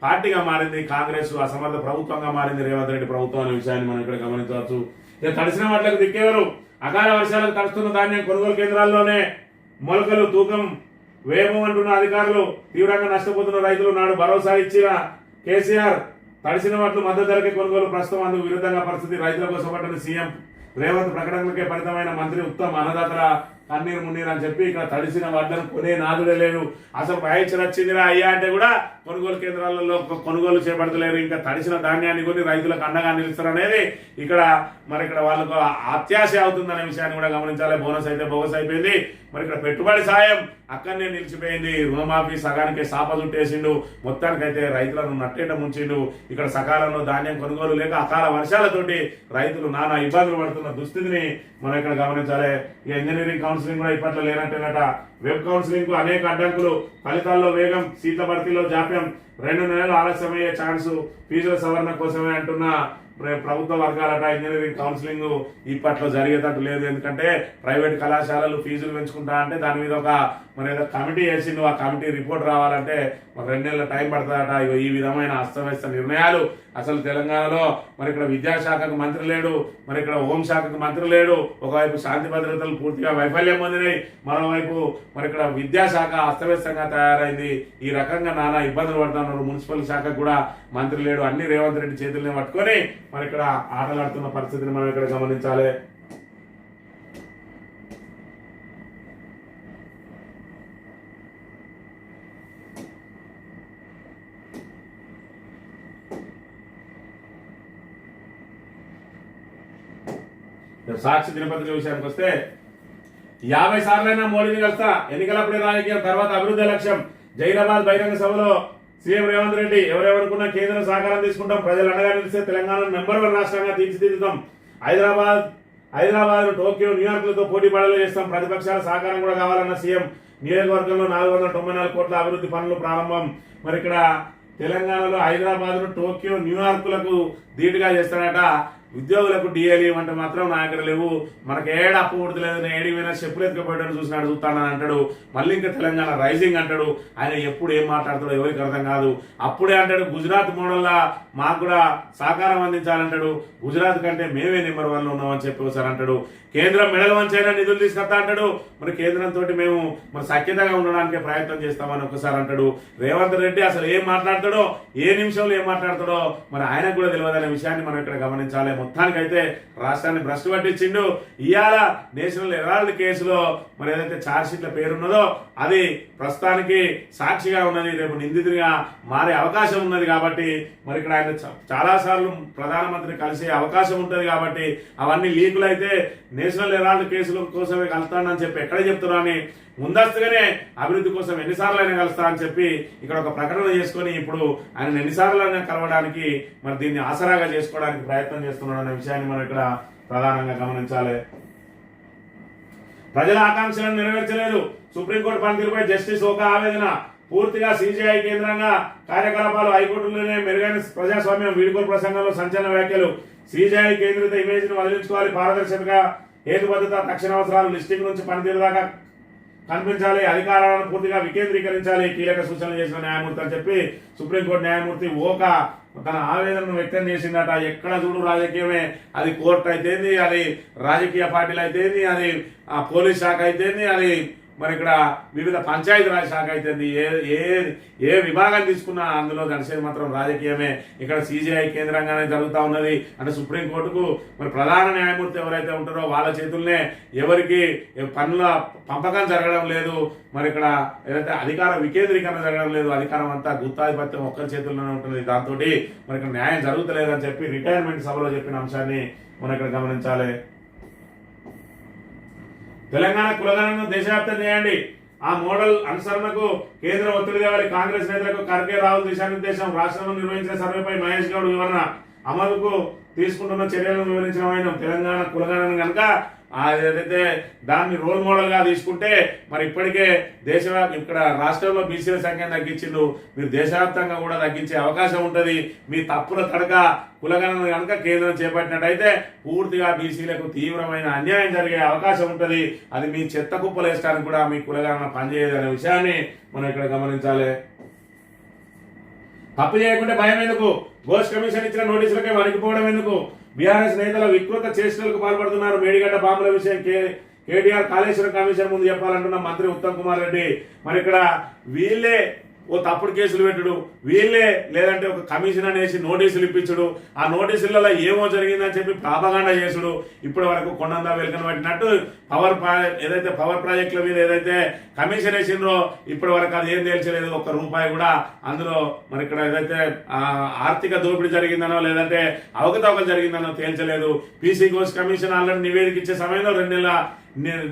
పార్టీగా మారింది కాంగ్రెస్, అసమర్థ ప్రభుత్వంగా మారింది రేవంత్ రెడ్డి ప్రభుత్వం అనే విషయాన్ని మనం ఇక్కడ గమనించవచ్చు. ఇక తడిసిన వాటికి దిక్కేవారు అకాల వర్షాలకు తడుస్తున్న ధాన్యం కొనుగోలు కేంద్రాల్లోనే మొలకలు తూకం వేయమంటున్న అధికారులు, తీవ్రంగా నష్టపోతున్న రైతులు నాడు భరోసా ఇచ్చిన కేసీఆర్ తడిసిన వాటిలో మద్దతు ధరకే కొనుగోలు. ప్రస్తుతం అందుకు విరుద్ధంగా పరిస్థితి. రైతుల కోసం పట్టిన సీఎం రేవంత్ ప్రకటనలకే ఫలితమైన మంత్రి ఉత్తమ్ అన్నదాతల కన్నీరు మున్నీరు అని చెప్పి ఇక్కడ తడిసిన వడ్లను కొనే నాదుడే లేదు. అసలు పైచర్ వచ్చిందిరా అయ్యా అంటే కూడా కొనుగోలు కేంద్రాలలో కొనుగోలు చేపడతలేరు. ఇంకా తడిసిన ధాన్యాన్ని కొని రైతులకు అండగా నిలుస్తారనేది ఇక్కడ మరి ఇక్కడ వాళ్ళకు అత్యాశ అవుతుందనే విషయాన్ని కూడా గమనించాలి. బోనస్ అయితే బోగస్ అయిపోయింది. మరి ఇక్కడ పెట్టుబడి సాయం అక్కడనే నిలిచిపోయింది. రుణమాఫీ సగానికి సాప చుట్టేసిండు. మొత్తానికైతే రైతులను నట్టేట ముంచిండు. ఇక్కడ సకాలంలో ధాన్యం కొనుగోలు లేక అకాల వర్షాలతోటి రైతులు నానా ఇబ్బందులు పడుతున్న దుస్థితిని మనం ఇక్కడ గమనించాలి. ఇక ఇంజనీరింగ్ కౌన్సిలింగ్ కూడా ఇప్పట్లో లేనట్టేనట. వెబ్ కౌన్సిలింగ్ కు అనేక అడ్డంకులు, ఫలితాల్లో వేగం, సీట్ల భర్తీలో జాప్యం, 2 నెలలు ఆలస్యమయ్యే ఛాన్సు, ఫీజుల సవరణ కోసమే అంటున్న ప్రభుత్వ వర్గాలట. ఇంజనీరింగ్ కౌన్సిలింగ్ ఇప్పట్లో జరిగేటట్టు లేదు. ఎందుకంటే ప్రైవేట్ కళాశాలలు ఫీజులు పెంచుకుంటా అంటే దాని మీద ఒక మరి ఏదో కమిటీ వేసిండు. ఆ కమిటీ రిపోర్ట్ రావాలంటే ఒక 2 నెలల టైం పడుతుందట. ఈ విధమైన అస్తవ్యస్త నిర్ణయాలు అసలు తెలంగాణలో మరి ఇక్కడ విద్యాశాఖకు మంత్రి లేడు, మరి ఇక్కడ హోంశాఖకు మంత్రి లేడు. ఒకవైపు శాంతి భద్రతలు పూర్తిగా వైఫల్యం పొందినాయి, మరోవైపు మరి ఇక్కడ విద్యాశాఖ అస్తవ్యస్తంగా తయారైంది. ఈ రకంగా నానా ఇబ్బందులు పడుతున్నారు. మున్సిపల్ శాఖకు కూడా మంత్రి లేడు. అన్ని రేవంత్ రెడ్డి చేతుల్ని పట్టుకొని మరి ఇక్కడ ఆటలాడుతున్న పరిస్థితిని మనం ఇక్కడ గమనించాలి. సాక్షి దినపత్రిక విషయానికి వస్తే 50 సార్లైనా మోడీని కలుస్తా, ఎన్నికలప్పుడే రాజకీయం, తర్వాత అభివృద్ధి లక్ష్యం. జైరాబాద్ బహిరంగ సభలో సీఎం రేవంత్ రెడ్డి ఎవరెవరుకున్నా కేంద్ర సహకారం తీసుకుంటాం, ప్రజలు అండగా నిలిస్తే తెలంగాణ నెంబర్ 1 రాష్ట్రంగా తీర్చిదిద్దుతాం. హైదరాబాద్ టోక్యో న్యూయార్క్లతో పోటీ పడలు చేస్తాం, ప్రతిపక్షాల సహకారం కూడా కావాలన్న సీఎం. నియోజకవర్గంలో 494 కోట్ల అభివృద్ధి పనులు ప్రారంభం. మరి ఇక్కడ తెలంగాణలో హైదరాబాద్ టోక్యో న్యూయార్క్లకు ధీటుగా చేస్తాడట. ఉద్యోగులకు డిఏలు అంటే మాత్రం నా దగ్గర లేవు, మనకు ఏడ అప్పు పుడతలేదు, ఏడి పోయినా చెప్పులు ఎత్తుకపోయాడు చూస్తానని అంటాడు. మళ్ళీ ఇంకా తెలంగాణ రైజింగ్ అంటాడు. ఆయన ఎప్పుడు ఏం మాట్లాడతాడో ఎవరికి అర్థం కాదు. అప్పుడే అంటాడు గుజరాత్ మోడల్లా మాకు కూడా సహకారం అందించాలంటాడు. గుజరాత్ కంటే మేమే నెంబర్ 1 ఉన్నామని చెప్పి ఒకసారి అంటాడు. కేంద్రం మెడల్ వంచైనా నిధులు తీసుకొస్తా అంటాడు. మరి కేంద్రంతో మేము మరి సఖ్యతగా ఉండడానికి ప్రయత్నం చేస్తామని ఒకసారి అంటాడు. రేవంత్ రెడ్డి అసలు ఏం మాట్లాడతాడో, ఏ నిమిషంలో ఏం మాట్లాడతాడో మరి ఆయనకు కూడా తెలియదనే విషయాన్ని మనం ఇక్కడ గమనించాలి. మొత్తానికైతే రాష్ట్రాన్ని భ్రష్టు పట్టించిండు. ఇవాళ నేషనల్ హెరాల్డ్ కేసులో మరి ఏదైతే ఛార్జ్ షీట్ల పేరున్నదో అది ప్రస్తుతానికి సాక్షిగా ఉన్నది. రేపు నిందితుడిగా మారే అవకాశం ఉన్నది కాబట్టి మరి ఇక్కడ ఆయన చాలా సార్లు ప్రధానమంత్రిని కలిసే అవకాశం ఉంటుంది కాబట్టి అవన్నీ లీకులు అయితే నేషనల్ హెరాల్డ్ కేసుల కోసమే కలుస్తానని చెప్పి ఎక్కడ చెప్తున్నా అని ముందస్తుగానే అభివృద్ధి కోసం ఎన్నిసార్లు అయినా కలుస్తా అని చెప్పి ఇక్కడ ఒక ప్రకటన చేసుకొని ఇప్పుడు ఆయన ఎన్నిసార్లు అయినా కలవడానికి మరి దీన్ని ఆసరాగా చేసుకోవడానికి ప్రయత్నం చేస్తున్నాడు అనే విషయాన్ని మనం ఇక్కడ ప్రధానంగా గమనించాలి. ప్రజల ఆకాంక్షలను నెరవేర్చలేదు, సుప్రీంకోర్టు పనితీరుపై జస్టిస్ ఒక ఆవేదన. పూర్తిగా సిజేఐ కేంద్రంగా కార్యకలాపాలు, హైకోర్టులోనే మెరుగైన ప్రజాస్వామ్యం. వీడుకోలు ప్రసంగంలో సంచలన వ్యాఖ్యలు. సిజేఐ కేంద్రిత ఇమేజ్ ను వదిలించుకోవాలి, పారదర్శకత, హేతుబద్ధత, తక్షణ అవసరాలు, లిస్టింగ్ నుంచి పనితీరు దాకా కనిపించాలి, అధికారాలను పూర్తిగా వికేంద్రీకరించాలి, కీలక సూచనలు చేసిన న్యాయమూర్తి అని చెప్పి సుప్రీంకోర్టు న్యాయమూర్తి ఓకా తన ఆవేదనను వ్యక్తం చేసిందట. ఎక్కడ చూడు రాజకీయమే, అది కోర్టు అయితేంది, అది రాజకీయ పార్టీలు అయితేంది, అది పోలీస్ శాఖ అయితేంది, అది మరి ఇక్కడ వివిధ పంచాయతీరాజ్ శాఖ అయితే ఏ ఏ ఏ విభాగం తీసుకున్నా అందులో నడిచేది మాత్రం రాజకీయమే. ఇక్కడ సిజిఐ కేంద్రంగానే జరుగుతూ ఉన్నది. అంటే సుప్రీంకోర్టుకు మరి ప్రధాన న్యాయమూర్తి ఎవరైతే ఉంటారో వాళ్ళ చేతుల్నే ఎవరికి పనుల పంపకం జరగడం లేదు. మరి ఇక్కడ ఏదైతే అధికార వికేంద్రీకరణ జరగడం లేదు. అధికారం అంతా గుత్తాధిపత్యం ఒక్కరి చేతుల్లోనే ఉంటుంది. దాంతో మరి ఇక్కడ న్యాయం జరుగుతలేదని చెప్పి రిటైర్మెంట్ సభలో చెప్పిన అంశాన్ని మనం ఇక్కడ గమనించాలి. తెలంగాణ కులగణను దేశవ్యాప్తం చేయండి. ఆ మోడల్ అనుసరణకు కేంద్ర ఒత్తిడి తేవాలి. కాంగ్రెస్ నేతలకు ఖర్గే రాహుల్ దిశానిర్దేశం. రాష్ట్రంలో నిర్వహించిన సర్వేపై మహేష్ గౌడ్ వివరణ. అమలుకు తీసుకుంటున్న చర్యలను వివరించిన వైనం. తెలంగాణ కులగణను కనుక ఏదైతే దాన్ని రోల్ మోడల్ గా తీసుకుంటే మరి ఇప్పటికే దేశవ్యాప్త ఇక్కడ రాష్ట్రంలో బీసీల సంఖ్యను తగ్గించిండు. మీరు దేశవ్యాప్తంగా కూడా తగ్గించే అవకాశం ఉంటుంది. మీ తప్పుల తడక కులగణన కనుక కేంద్రం చేపట్టినట్టయితే పూర్తిగా బీసీలకు తీవ్రమైన అన్యాయం జరిగే అవకాశం ఉంటుంది. అది మీ చెత్త కుప్పలు వేయడానికి కూడా మీ కులగణన పనిచేయదు అనే విషయాన్ని మనం ఇక్కడ గమనించాలి. తప్పు చేయకుంటే భయం ఎందుకు? ఘోష్ కమిషన్ ఇచ్చిన నోటీసులకే వణికిపోవడం ఎందుకు? బీఆర్ఎస్ నేతల వికృత చేష్టలకు పాల్పడుతున్నారు. మేడిగడ్డ బాంబుల విషయం కేటీఆర్ కాళేశ్వరం కమిషన్ ముందు చెప్పాలంటున్న మంత్రి ఉత్తమ్ కుమార్ రెడ్డి. మరి ఇక్కడ వీళ్ళే ఓ తప్పుడు కేసులు పెట్టుడు, వీళ్ళే లేదంటే ఒక కమిషన్ అనేసి నోటీసులు ఇప్పించుడు, ఆ నోటీసులలో ఏమో జరిగిందని చెప్పి ప్రాపగాండా చేసుడు. ఇప్పటి వరకు కొండందా వెల్కను పట్టినట్టు ఏదైతే పవర్ ప్రాజెక్టుల మీద ఏదైతే కమిషన్ వేసిండ్రో ఇప్పటి వరకు అది ఏం తేల్చలేదు. ఒక్క రూపాయి కూడా అందులో మరి ఇక్కడ ఏదైతే ఆర్థిక దోపిడీ జరిగిందనో లేదంటే అవకతవకలు జరిగిందనో తేల్చలేదు. పీసీ ఘోష్ కమిషన్ ఆల్రెడీ నివేదిక ఇచ్చే సమయంలో 2 నెలల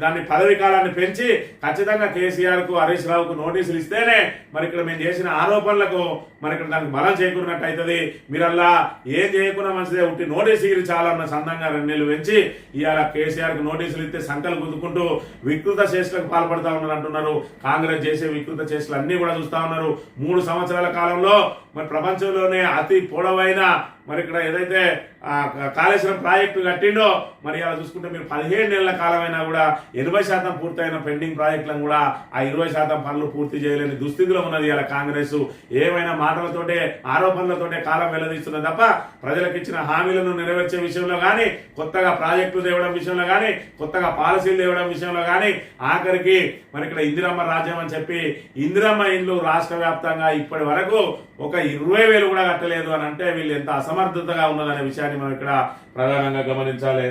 దాన్ని పదవి కాలాన్ని పెంచి ఖచ్చితంగా కేసీఆర్ కు హరీష్ రావుకు నోటీసులు ఇస్తేనే మరి ఇక్కడ మేము చేసిన ఆరోపణలకు మరి ఇక్కడ దానికి బలం చేకూరినట్టు అవుతుంది. మీరల్లా ఏం చేయకుండా మంచిదే ఉట్టి నోటీసులు చాలా సందంగా 2 నెలలు పెంచి ఇవాళ కేసీఆర్ కు నోటీసులు ఇస్తే సంకలు గుద్దుకుంటూ వికృత చేష్టలకు పాల్పడతా ఉన్నారు అంటున్నారు. కాంగ్రెస్ చేసే వికృత చేష్టలు అన్ని కూడా చూస్తా ఉన్నారు. 3 సంవత్సరాల కాలంలో మరి ప్రపంచంలోనే అతి పొడవైన మరి ఇక్కడ ఏదైతే కాళేశ్వరం ప్రాజెక్టు కట్టిండో మరి అలా చూసుకుంటే మీరు 17 నెలల కాలమైనా కూడా 80% పూర్తయిన పెండింగ్ ప్రాజెక్టులను కూడా ఆ 20% పనులు పూర్తి చేయలేని దుస్థితిలో ఉన్నది ఇలా కాంగ్రెస్. ఏమైనా మాటలతోటే ఆరోపణలతోటే కాలం వెల్లదీస్తున్నది తప్ప ప్రజలకు ఇచ్చిన హామీలను నెరవేర్చే విషయంలో కానీ, కొత్తగా ప్రాజెక్టులు తేవడం విషయంలో కానీ, కొత్తగా పాలసీలు తేవడం విషయంలో కానీ, ఆఖరికి మరి ఇక్కడ ఇందిరమ్మ రాజ్యం అని చెప్పి ఇందిరమ్మ ఇండ్లు రాష్ట్ర వ్యాప్తంగా ఇప్పటి వరకు ఒక 20,000 కూడా కట్టలేదు అని అంటే వీళ్ళు ఎంత అసమర్థతగా ఉన్నదనే విషయాన్ని మనం ఇక్కడ ప్రధానంగా గమనించాలి.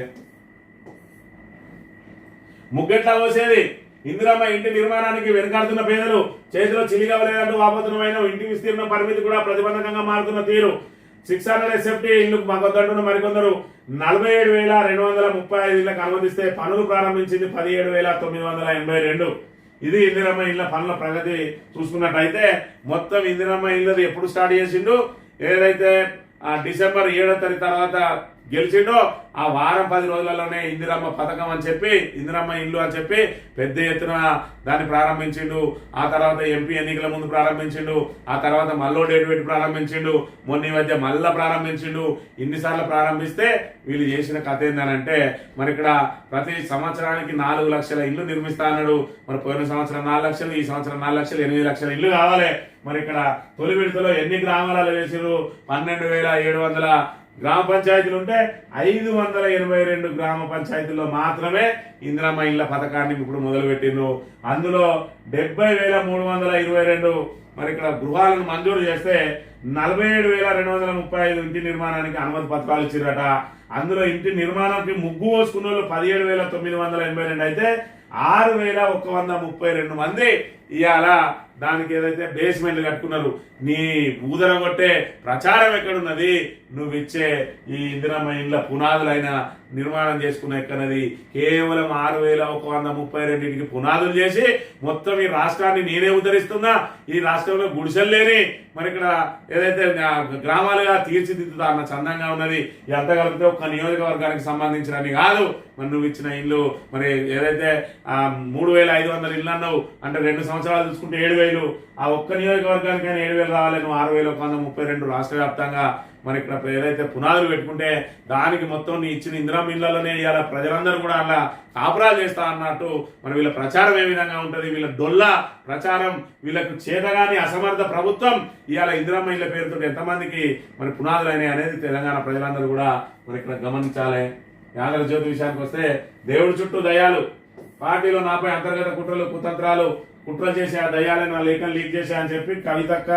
ముగ్గెట్లా పోసేది ఇందిరమ్మ ఇంటి నిర్మాణానికి వెనుకాడుతున్న పేదలు చేతిలో చిలిగవలేదంటూ వాపోతున్న ఇంటి విస్తీర్ణం పరిమితి కూడా ప్రతిబంధకంగా మారుతున్న తీరు. 600 SFT ఇళ్లకు మద్దతున్న మరికొందరు 47,235 ఇళ్లకు అనుమతిస్తే పనులు ప్రారంభించింది 17,982. ఇది ఇందిరమ్మ ఇళ్ల పనుల ప్రగతి చూసుకున్నట్టయితే మొత్తం ఇందిరమ్మ ఇళ్ళది ఎప్పుడు స్టార్ట్ చేసిండు, ఏదైతే డిసెంబర్ 7వ తారీఖు తర్వాత గెలిచిండో ఆ వారం 10 రోజులలోనే ఇందిరమ్మ పథకం అని చెప్పి ఇందిరమ్మ ఇల్లు అని చెప్పి పెద్ద ఎత్తున దాన్ని ప్రారంభించిండు. ఆ తర్వాత ఎంపీ ఎన్నికల ముందు ప్రారంభించిండు. ఆ తర్వాత మళ్ళీ డేట్ పెట్టి ప్రారంభించిండు. మొన్న ఈ మధ్య మళ్ళా ప్రారంభించిండు. ఇన్నిసార్లు ప్రారంభిస్తే వీళ్ళు చేసిన కథ ఏందనంటే మరి ఇక్కడ ప్రతి సంవత్సరానికి 4 లక్షల ఇల్లు నిర్మిస్తా అన్నాడు. మరి పోయిన సంవత్సరం 4 లక్షలు, ఈ సంవత్సరం 4 లక్షలు, 8 లక్షల ఇల్లు కావాలి. మరి ఇక్కడ తొలి విడతలో ఎన్ని గ్రామాలలో వేసారు? 12,700 గ్రామ పంచాయతీలు ఉంటే 582 గ్రామ పంచాయతీల్లో మాత్రమే ఇందిరమ్మ ఇళ్ల పథకాన్ని ఇప్పుడు మొదలు పెట్టిండ్రు. అందులో 70,322 మరి ఇక్కడ గృహాలను మంజూరు చేస్తే 47,235 ఇంటి నిర్మాణానికి అనుమతి పత్రాలు ఇచ్చిరట. అందులో ఇంటి నిర్మాణానికి ముగ్గు పోసుకున్న వాళ్ళు 17,982 అయితే 6,132 మంది ఇవాళ దానికి ఏదైతే బేస్మెంట్లు కట్టుకున్నారు. నీ ఊదర కొట్టే ప్రచారం ఎక్కడున్నది? నువ్వు ఇచ్చే ఈ ఇందిరమ్మ ఇండ్ల పునాదులైన నిర్మాణం చేసుకున్న ఎక్కడది? కేవలం 6,132 పునాదులు చేసి మొత్తం ఈ రాష్ట్రాన్ని నేనే ఉద్ధరిస్తున్నా, ఈ రాష్ట్రంలో గుడిసెలు లేని మరి ఇక్కడ ఏదైతే గ్రామాలుగా తీర్చిదిద్దుతా అన్న చందంగా ఉన్నది. ఎంత కలిపితే ఒక్క నియోజకవర్గానికి సంబంధించినవి కాదు. మరి నువ్వు ఇచ్చిన ఇల్లు మరి ఏదైతే 3,500 ఇల్లు అన్నావు అంటే 2 సంవత్సరాలు చూసుకుంటే 7,000. ఆ ఒక్క నియోజకవర్గానికైనా 7,000 రావాలి. నువ్వు 6,132 రాష్ట్ర వ్యాప్తంగా మరి ఇక్కడ ఏదైతే పునాదులు పెట్టుకుంటే దానికి మొత్తం నీ ఇచ్చిన ఇందిరమ్మ ఇళ్లలోనే ఇవాళ ప్రజలందరూ కూడా అలా కాపురాలు చేస్తా అన్నట్టు మరి వీళ్ళ ప్రచారం ఏ విధంగా ఉంటుంది? వీళ్ళ డొల్ల ప్రచారం, వీళ్ళకు చేతగాని అసమర్థ ప్రభుత్వం ఇవాళ ఇందిరమ్మ ఇళ్ల పేరుతో ఎంతమందికి మరి పునాదులు అయినాయి అనేది తెలంగాణ ప్రజలందరూ కూడా మరి ఇక్కడ గమనించాలి. యాదవ జ్యోతి విషయానికి వస్తే దేవుడి చుట్టూ దయాలు పార్టీలో నాపై అంతర్గత కుట్రలు కుతంత్రాలు కుట్రలు చేసి ఆ దయ్యాలను నా లేఖను లీక్ చేశా అని చెప్పి కవితక్క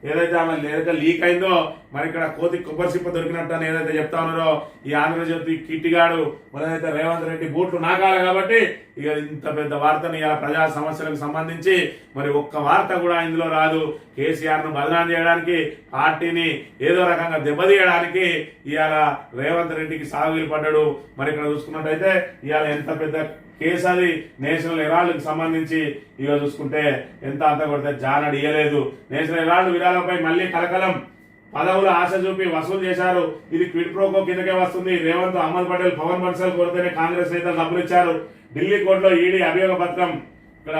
ఏదైతే ఆమె లేఖ లీక్ అయిందో మరి ఇక్కడ కోతి కొబ్బరి సిప్ప దొరికినట్టు అని ఏదైతే చెప్తా ఉన్నారో ఈ ఆంధ్రజ్యోతి కిట్టిగాడు మరి ఏదైతే రేవంత్ రెడ్డి బూట్లు నాకాలి కాబట్టి ఇక ఇంత పెద్ద వార్తని ఇలా ప్రజా సమస్యలకు సంబంధించి మరి ఒక్క వార్త కూడా ఇందులో రాదు. కేసీఆర్ ను బదనాం చేయడానికి పార్టీని ఏదో రకంగా దెబ్బతీయడానికి ఇవాళ రేవంత్ రెడ్డికి సాగులు పడ్డాడు. మరి ఇక్కడ చూసుకున్నట్టయితే ఇవాళ ఎంత పెద్ద కేసు అది నేషనల్ హెరాల్డ్కి సంబంధించి ఇక చూసుకుంటే ఎంత అంత కొడితే జానడు ఇయ్యలేదు. నేషనల్ హెరాల్డ్ విరాళంపై మళ్ళీ కలకలం, పదవులు ఆశ చూపి వసూలు చేశారు. ఇది క్విడ్ ప్రోకో కిందకే వస్తుంది. రేవంత్, అహ్మద్ పటేల్, పవన్ బన్సల్ కోరితేనే కాంగ్రెస్ నేతలు డబ్బులు ఇచ్చారు. ఢిల్లీ కోర్టులో ఈడీ అభియోగ పత్రం. ఇక్కడ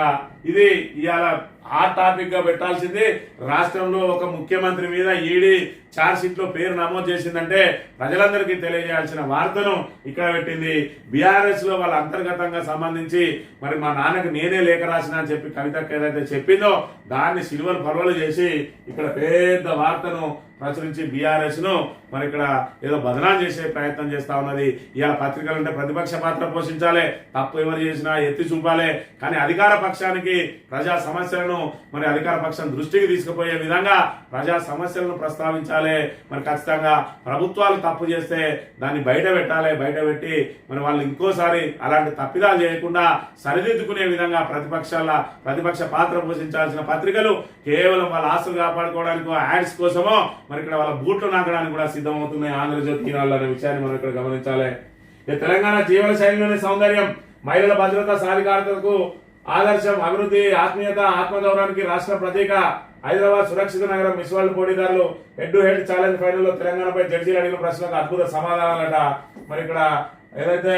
ఇది ఇవాళ హాట్ టాపిక్ గా పెట్టాల్సింది. రాష్ట్రంలో ఒక ముఖ్యమంత్రి మీద ఈడీ ఛార్జ్ షీట్ లో పేరు నమోదు చేసిందంటే ప్రజలందరికీ తెలియజేయాల్సిన వార్తను ఇక్కడ పెట్టింది. బీఆర్ఎస్ లో వాళ్ళ అంతర్గతంగా సంబంధించి మరి మా నాన్నకి నేనే లేఖ రాసిన అని చెప్పి కవితకు ఏదైతే చెప్పిందో దాన్ని సిల్వర్ పర్వలు చేసి ఇక్కడ పెద్ద వార్తను ప్రచురించి బీఆర్ఎస్ ను మరి ఇక్కడ ఏదో బదనాం చేసే ప్రయత్నం చేస్తా ఉన్నది. ఇవాళ పత్రికలు అంటే ప్రతిపక్ష పాత్ర పోషించాలి, తప్పు ఎవరు చేసినా ఎత్తి చూపాలి. కానీ అధికార పక్షానికి ప్రజా సమస్యలను మరి అధికార పక్షం దృష్టికి తీసుకుపోయే విధంగా ప్రజా సమస్యలను ప్రస్తావించాలి. మరి ఖచ్చితంగా ప్రభుత్వాలు తప్పు చేస్తే దాన్ని బయట పెట్టాలి. బయట పెట్టి మరి వాళ్ళు ఇంకోసారి అలాంటి తప్పిదాలు చేయకుండా సరిదిద్దుకునే విధంగా ప్రతిపక్ష పాత్ర పోషించాల్సిన పత్రికలు కేవలం వాళ్ళ ఆస్తులు కాపాడుకోవడానికో యాడ్స్ కోసమో మరి ఇక్కడ వాళ్ళ బూట్లు నాకడానికి కూడా సిద్ధమవుతున్నాయి ఆంధ్రజ్యోతి అనే విషయాన్ని మనం ఇక్కడ గమనించాలి. తెలంగాణ జీవన శైలిలోని సౌందర్యం, మహిళల భద్రత, సాధికారతకు ఆదర్శం, అభివృద్ధి, ఆత్మీయత, ఆత్మగౌరవానికి రాష్ట్ర ప్రతీక. హైదరాబాద్ సురక్షిత నగరం మిస్ వరల్డ్ పోటీదారులు head to head challenge final లో తెలంగాణపై జడ్జీలు అడిగిన ప్రశ్నలకు అద్భుత సమాధానాలట. మరి ఇక్కడ ఏదైతే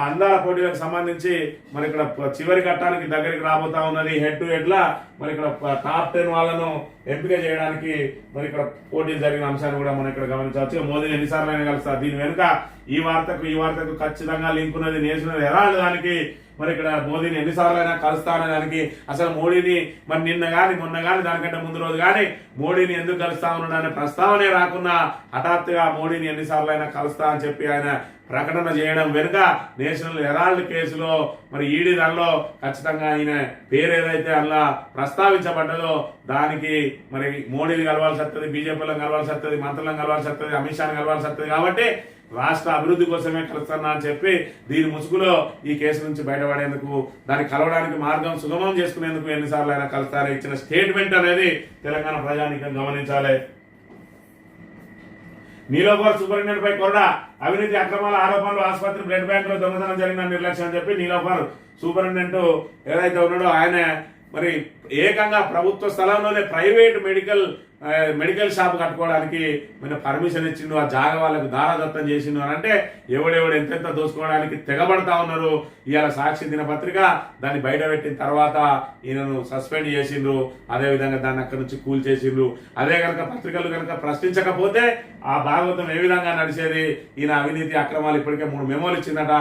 అందాల పోటీలకు సంబంధించి మరి ఇక్కడ చివరి ఘట్టానికి దగ్గరికి రాబోతా ఉన్నది. హెడ్ టు హెడ్ లా మరి ఇక్కడ టాప్ 10 వాళ్ళను ఎంపిక చేయడానికి మరి ఇక్కడ పోటీలు జరిగిన అంశాన్ని కూడా మనం ఇక్కడ గమనించవచ్చు. మోదీని ఎన్నిసార్లు అయినా కలుస్తారు. దీని వెనుక ఈ వార్తకు ఖచ్చితంగా లింక్ ఉన్నది. నేషనల్ హెరాల్డ్ దానికి మరి ఇక్కడ మోదీని ఎన్నిసార్లు అయినా కలుస్తా అనే దానికి అసలు మోడీని మరి నిన్న గాని మొన్న గాని దానికంటే ముందు రోజు గాని మోడీని ఎందుకు కలుస్తా ఉన్నాడనే ప్రస్తావనే రాకున్నా హఠాత్తుగా మోడీని ఎన్నిసార్లు అయినా కలుస్తా అని చెప్పి ఆయన ప్రకటన చేయడం వెనుక నేషనల్ హెరాల్డ్ కేసులో మరి ఈడీ దానిలో ఖచ్చితంగా ఆయన పేరు ఏదైతే అలా ప్రస్తావించబడ్డదో దానికి మరి మోడీని కలవాల్సి వస్తుంది, బీజేపీలను కలవాల్సి వస్తుంది, మంత్రులను కలవాల్సి వస్తుంది, అమిత్ షాని కలవాల్సి వస్తుంది. కాబట్టి రాష్ట్ర అభివృద్ధి కోసమే కలుస్తున్నా అని చెప్పి దీని ముసుగులో ఈ కేసు నుంచి బయటపడేందుకు దాన్ని కలవడానికి మార్గం సుగమం చేసుకునేందుకు ఎన్నిసార్లు అయినా కలుస్తారని ఇచ్చిన స్టేట్మెంట్ అనేది తెలంగాణ ప్రజానీకం గమనించాలి. నీలోఫర్ సూపరింటెండెంట్ పై కొరడా, అవినీతి అక్రమాల ఆరోపణలు, ఆసుపత్రి బ్లడ్ బ్యాంక్ లో దొంగతనం జరిగిన నిర్లక్ష్యం అని చెప్పి నీలోఫర్ సూపరింటెండెంట్ ఏదైతే ఉన్నాడో ఆయన మరి ఏకంగా ప్రభుత్వ స్థలంలోనే ప్రైవేట్ మెడికల్ షాప్ కట్టుకోవడానికి మన పర్మిషన్ ఇచ్చిండు. ఆ జాగ వాళ్ళకు దారాదత్తం చేసిండు అని అంటే ఎవడెవడు ఎంతెంత దోసుకోవడానికి తెగబడతా ఉన్నారు. ఇవాళ సాక్షి దినపత్రిక దాన్ని బయట పెట్టిన తర్వాత ఈయనను సస్పెండ్ చేసిండ్రు. అదేవిధంగా దాన్ని అక్కడి నుంచి కూల్ చేసిండ్రు. అదే కనుక పత్రికలు కనుక ప్రశ్నించకపోతే ఆ భాగవతం ఏ విధంగా నడిచేది? ఈయన అవినీతి అక్రమాలు ఇప్పటికే 3 మెమోలు ఇచ్చిందట.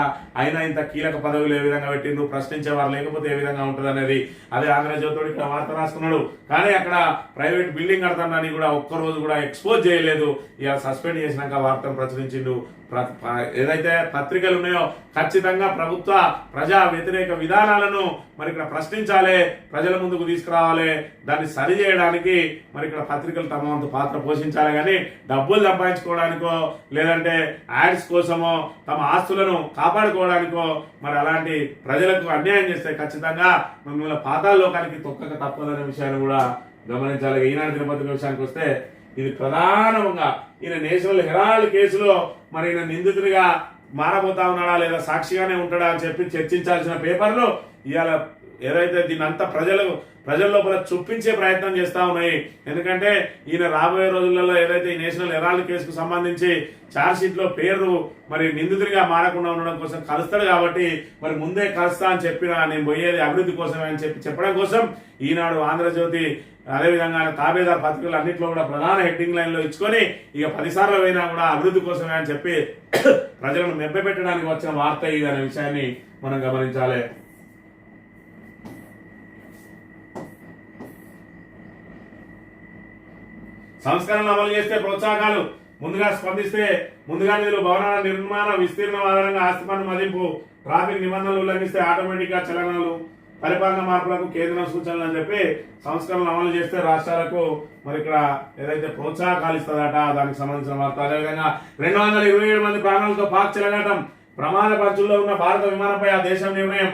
అయినా ఇంత కీలక పదవులు ఏ విధంగా పెట్టిండ్రు, ప్రశ్నించేవారు లేకపోతే ఏ విధంగా ఉంటుంది అనేది అదే ఆంధ్రజ్యోతుడు ఇక్కడ వార్త రాసుకున్నాడు. కానీ అక్కడ ప్రైవేట్ బిల్డింగ్ కడతానని కూడా ఒక్కరోజు కూడా ఎక్స్పోజ్ చేయలేదు. ఇలా సస్పెండ్ చేసినాక వార్తను ప్రచురించిండు. ఏదైతే పత్రికలు ఉన్నాయో ఖచ్చితంగా ప్రభుత్వ ప్రజా వ్యతిరేక విధానాలను మరి ఇక్కడ ప్రశ్నించాలి, ప్రజల ముందుకు తీసుకురావాలి. దాన్ని సరి చేయడానికి మరి ఇక్కడ పత్రికలు తమ వంతు పాత్ర పోషించాలి. కానీ డబ్బులు సంపాదించుకోవడానికో లేదంటే యాడ్స్ కోసమో తమ ఆస్తులను కాపాడుకోవడానికో మరి అలాంటి ప్రజలకు అన్యాయం చేస్తే ఖచ్చితంగా మిమ్మల్ని పాతాళలోకానికి తొక్కక తప్పదనే విషయాన్ని కూడా గమనించాలి. ఈనాడు దినపత్రిక విషయానికి వస్తే ఇది ప్రధానంగా ఈయన నేషనల్ హెరాల్డ్ కేసులో మరి ఈయన నిందితుడిగా మారబోతా ఉన్నాడా లేదా సాక్షిగానే ఉంటాడా అని చెప్పి చర్చించాల్సిన పేపర్లు ఇవాళ ఏదైతే దీని అంతా ప్రజల లోపల చూపించే ప్రయత్నం చేస్తా ఉన్నాయి. ఎందుకంటే ఈయన రాబోయే రోజులలో ఏదైతే ఈ నేషనల్ హెరాల్డ్ కేసుకు సంబంధించి ఛార్జ్ షీట్ లో పేరు మరి నిందితుడిగా మారకుండా ఉండడం కోసం కలుస్తాడు. కాబట్టి మరి ముందే కలుస్తా అని చెప్పినా నేను పోయేది అభివృద్ధి కోసమే అని చెప్పడం కోసం ఈనాడు, ఆంధ్రజ్యోతి, అదేవిధంగా తాబేదార్ పత్రికలు అన్నింటిలో కూడా ప్రధాన హెడ్డింగ్ లైన్ లో ఇచ్చుకొని ఇక 10 సార్లు అయినా కూడా అభివృద్ధి కోసమే అని చెప్పి ప్రజలను మెబ్బెట్టడానికి వచ్చిన వార్త ఇది అనే విషయాన్ని మనం గమనించాలి. సంస్కరణలు అమలు చేస్తే ప్రోత్సాహకాలు, ముందుగా స్పందిస్తే ముందుగా నిధులు, భవనాల నిర్మాణ విస్తీర్ణం ఆధారంగా ఆస్తి పన్ను మదింపు, ట్రాఫిక్ నిబంధనలు ఉల్లంఘిస్తే ఆటోమేటిక్ గా చలనాలు, పరిపాలన మార్పులకు కేంద్రం సూచనలు అని చెప్పి సంస్కరణలు అమలు చేస్తే రాష్ట్రాలకు మరి ఇక్కడ ఏదైతే ప్రోత్సాహకాలు ఇస్తుందట దానికి సంబంధించిన వార్త. అదేవిధంగా 227 మంది ప్రాణాలతో పాక్ చెలగాటం, ప్రమాద పంచుల్లో ఉన్న భారత విమానంపై ఆ దేశం నిర్ణయం,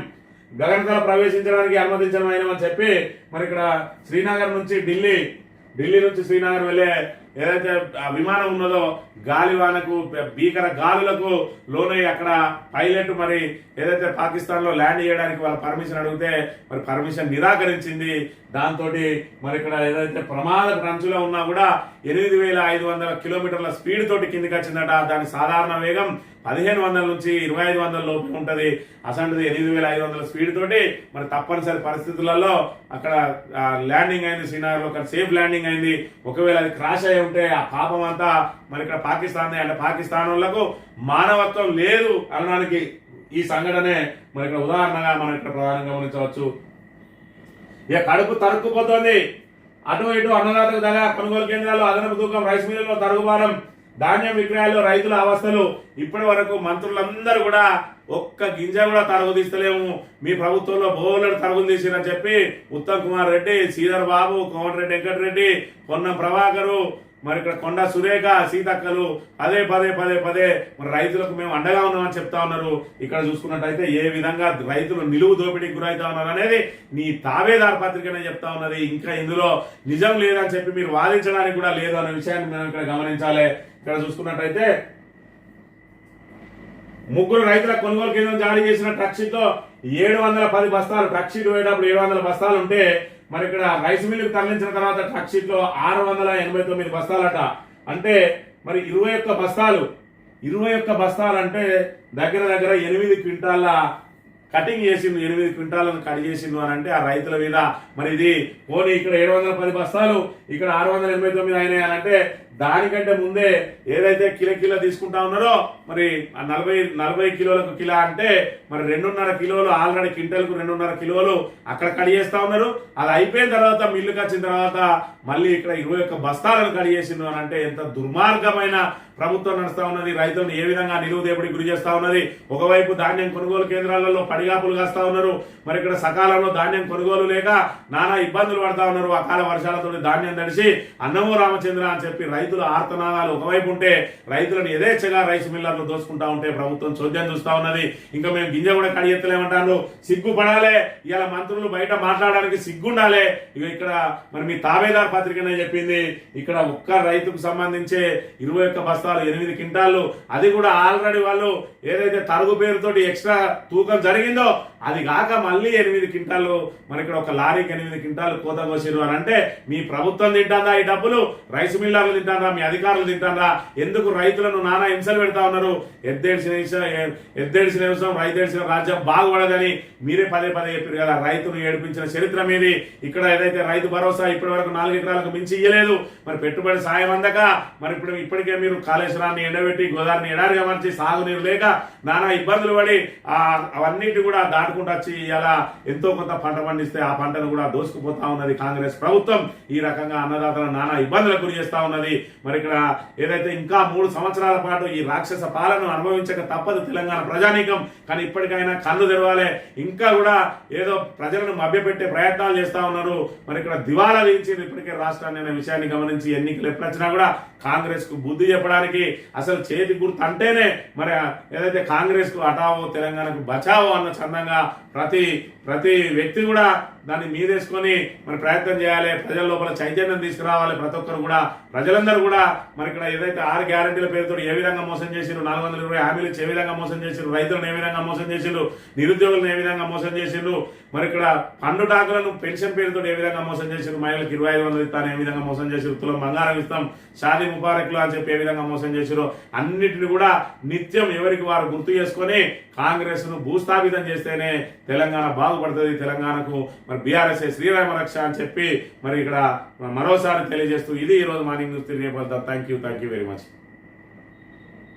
గగనతల ప్రవేశించడానికి అనుమతించమని చెప్పి మరి ఇక్కడ శ్రీనగర్ నుంచి ఢిల్లీ నుంచి శ్రీనగర్ వెళ్ళే ఏదైతే ఆ విమానం ఉన్నదో గాలివానకు భీకర గాలులకు లోనై అక్కడ పైలట్ మరి ఏదైతే పాకిస్తాన్ లో ల్యాండ్ చేయడానికి వాళ్ళ పర్మిషన్ అడిగితే మరి పర్మిషన్ నిరాకరించింది. దాంతో మరి ఇక్కడ ఏదైతే ప్రమాద అంచులో ఉన్నా కూడా 8,500 కిలోమీటర్ల స్పీడ్ తోటి కిందికి వచ్చిందట. దాని సాధారణ వేగం 1,500 నుంచి 2,500 లోపు ఉంటది. అసంటిది 8,500 స్పీడ్ తోటి మరి తప్పనిసరి పరిస్థితులలో అక్కడ ల్యాండింగ్ అయింది. శ్రీనగర్ లో సేఫ్ ల్యాండింగ్ అయింది. ఒకవేళ అది క్రాష్ అయి ఉంటే ఆ పాపం అంతా మరి ఇక్కడ పాకిస్తాన్ అంటే పాకిస్తాన్ వాళ్లకు మానవత్వం లేదు అనడానికి ఈ సంఘటనే మరి ఇక్కడ ఉదాహరణగా మనం ఇక్కడ ప్రధానంగా గమనించవచ్చు. ఇక కడుపు తరుక్కుపోతోంది. అటు ఇటు అన్నదాతకు దగా, కొనుగోలు కేంద్రాల్లో అదనపు తూకం, రైస్ మిల్లుల్లో తరుగుబారం, ధాన్యం విక్రయాల్లో రైతుల అవస్థలు. ఇప్పటి వరకు మంత్రులందరూ కూడా ఒక్క గింజ కూడా తరుగు తీస్తలేము, మీ ప్రభుత్వంలో బోలెడు తరుగులు తీసిరని చెప్పి ఉత్తమ్ కుమార్ రెడ్డి, శ్రీధర్ బాబు, కోమటిరెడ్డి వెంకటరెడ్డి, పొన్నం ప్రభాకరు, మరి ఇక్కడ కొండ సురేఖ, సీతక్కలు పదే మరి రైతులకు మేము అండగా ఉన్నామని చెప్తా ఉన్నారు. ఇక్కడ చూసుకున్నట్టయితే ఏ విధంగా రైతులు నిలువు దోపిడీకి గురవుతా ఉన్నారు అనేది నీ తాబేదారు పత్రికనే చెప్తా ఉన్నది. ఇంకా ఇందులో నిజం లేదని చెప్పి మీరు వాదించడానికి కూడా లేదు అనే విషయాన్ని మనం ఇక్కడ గమనించాలి. ఇక్కడ చూసుకున్నట్టయితే 3 రైతుల కొనుగోలు కేంద్రం జారీ చేసిన ట్రక్ షీట్ లో 710 బస్తాలు, ట్రక్ షీట్ పోయేటప్పుడు 700 బస్తాలు ఉంటే మరి ఇక్కడ రైస్ మిల్లుకు తరలించిన తర్వాత ట్రక్ షీట్ లో 689 బస్తాలట. అంటే మరి 21 బస్తాలు అంటే దగ్గర 8 క్వింటాల కటింగ్ చేసిండు, 8 క్వింటాలను కట్ చేసిండు అని అంటే ఆ రైతుల మీద మరి ఇది పోనీ ఇక్కడ 710 బస్తాలు ఇక్కడ 689 అయినాయి అని అంటే దానికంటే ముందే ఏదైతే కిలో తీసుకుంటా ఉన్నారో మరి 40 కిలోలకు కిలో అంటే మరి 2.5 కిలోలు ఆల్రెడీ క్వింటల్కు 2.5 కిలోలు అక్కడ కట్ చేస్తా ఉన్నారు. అది అయిపోయిన తర్వాత మిల్లుకి వచ్చిన తర్వాత మళ్ళీ ఇక్కడ 21 బస్తాలను కట్ చేసిండు అని అంటే ఎంత దుర్మార్గమైన ప్రభుత్వం నడుస్తా ఉన్నది. రైతులను ఏ విధంగా నిలువుదేపుడికి గురి చేస్తా ఉన్నది. ఒకవైపు ధాన్యం కొనుగోలు కేంద్రాలలో పడిగాపులు కాస్తా ఉన్నారు. మరి ఇక్కడ సకాలంలో ధాన్యం కొనుగోలు లేక నానా ఇబ్బందులు పడతా ఉన్నారు. అకాల వర్షాలతో ధాన్యం తడిసి అన్నమో రామచంద్ర అని చెప్పి రైతుల ఆర్తనాదాలు ఒకవైపు ఉంటే రైతులను యథేచ్ఛగా రైస్ మిల్లర్లు దోచుకుంటా ఉంటే ప్రభుత్వం చోద్యం చూస్తా ఉన్నది. ఇంకా మేము గింజ కూడా కడియెత్తలేమంటారు. సిగ్గుపడాలే. ఇలా మంత్రులు బయట మాట్లాడడానికి సిగ్గుండాలే. ఇక్కడ మరి మీ తాబేదార్ పత్రికనే చెప్పింది. ఇక్కడ ఒక్క రైతుకు సంబంధించే 21 బస్తాలు 8 క్వింటాలు, అది కూడా ఆల్రెడీ వాళ్ళు ఏదైతే తరుగు పేరుతోటి ఎక్స్ట్రా తూకం జరిగిందో అది కాక మళ్ళీ 8 క్వింటాలు మరి ఇక్కడ ఒక లారీకి 8 క్వింటాలు కోత కోసిరు అని అంటే మీ ప్రభుత్వం తింటారా ఈ డబ్బులు? రైస్ మిల్లర్లు తింటారా? మీ అధికారులు తింటారా? ఎందుకు రైతులను నానా హింసలు పెడతా ఉన్నారు? ఎద్దేడిసిన విషయం రైతేడిసిన రాజ్యం బాగుపడదని మీరే పదే చెప్పారు కదా. రైతును ఏడిపించిన చరిత్ర మీది. ఇక్కడ ఏదైతే రైతు భరోసా ఇప్పటి వరకు 4 ఎకరాలకు మించి ఇయ్యలేదు. మరి పెట్టుబడి సాయం అందక మరి ఇప్పటికే మీరు కాళేశ్వరాన్ని ఎండబెట్టి గోదావరిని ఎడారిగా మార్చి సాగునీరు లేక నానా ఇబ్బందులు పడి అవన్నిటి కూడా దాటుకుంటూ వచ్చి ఇలా ఎంతో కొంత పంట పండిస్తే ఆ పంటను కూడా దోసుకుపోతా ఉన్నది కాంగ్రెస్ ప్రభుత్వం. ఈ రకంగా అన్నదాతలను నానా ఇబ్బందులకు గురి చేస్తా ఉన్నది. మరి ఇక్కడ ఏదైతే ఇంకా 3 సంవత్సరాల పాటు ఈ రాక్షస పాలన అనుభవించక తప్పదు తెలంగాణ ప్రజానీకం. కానీ ఇప్పటికైనా కళ్ళు తెరవాలి. ఇంకా కూడా ఏదో ప్రజలను మభ్యపెట్టే ప్రయత్నాలు చేస్తా ఉన్నారు. మరి ఇక్కడ దివాలా తీయించింది ఇప్పటికే రాష్ట్రాన్ని అనే విషయాన్ని గమనించి ఎన్నికలు ఎప్పుడొచ్చినా కూడా కాంగ్రెస్ కు బుద్ధి చెప్పడానికి అసలు చేతి గుర్తు అంటేనే మరి ఏదైతే కాంగ్రెస్ కు హఠావో తెలంగాణకు బచావో అన్న చందంగా ప్రతి వ్యక్తి కూడా దాన్ని మీదేసుకొని మరి ప్రయత్నం చేయాలి. ప్రజల లోపల చైతన్యం తీసుకురావాలి. ప్రతి ఒక్కరు కూడా ప్రజలందరూ కూడా మరి ఇక్కడ ఏదైతే 6 గ్యారంటీల పేరుతో ఏ విధంగా మోసం చేసిరు, 420 హామీలు ఇచ్చి ఏ విధంగా మోసం చేసిరు, రైతులను ఏ విధంగా మోసం చేసిరు, నిరుద్యోగులను ఏ విధంగా మోసం చేసిరు, మరి ఇక్కడ పన్ను టాకులను పెన్షన్ పేరుతో ఏ విధంగా మోసం చేసిరు, మహిళలకు 2,500 ఇస్తాను ఏ విధంగా మోసం చేసిరు, తులం బంగారం ఇస్తాం, షాదీ ముబారక్లు అని చెప్పి ఏ విధంగా మోసం చేసిరు, అన్నిటిని కూడా నిత్యం ఎవరికి వారు గుర్తు చేసుకొని కాంగ్రెస్ ను భూస్థాపితం చేస్తేనే తెలంగాణ బాగుపడుతుంది. తెలంగాణకు మరి బీఆర్ఎస్ శ్రీరామ రక్ష అని చెప్పి మరి ఇక్కడ మరోసారి తెలియజేస్తూ ఇది ఈ రోజు morning news. Thank you very much.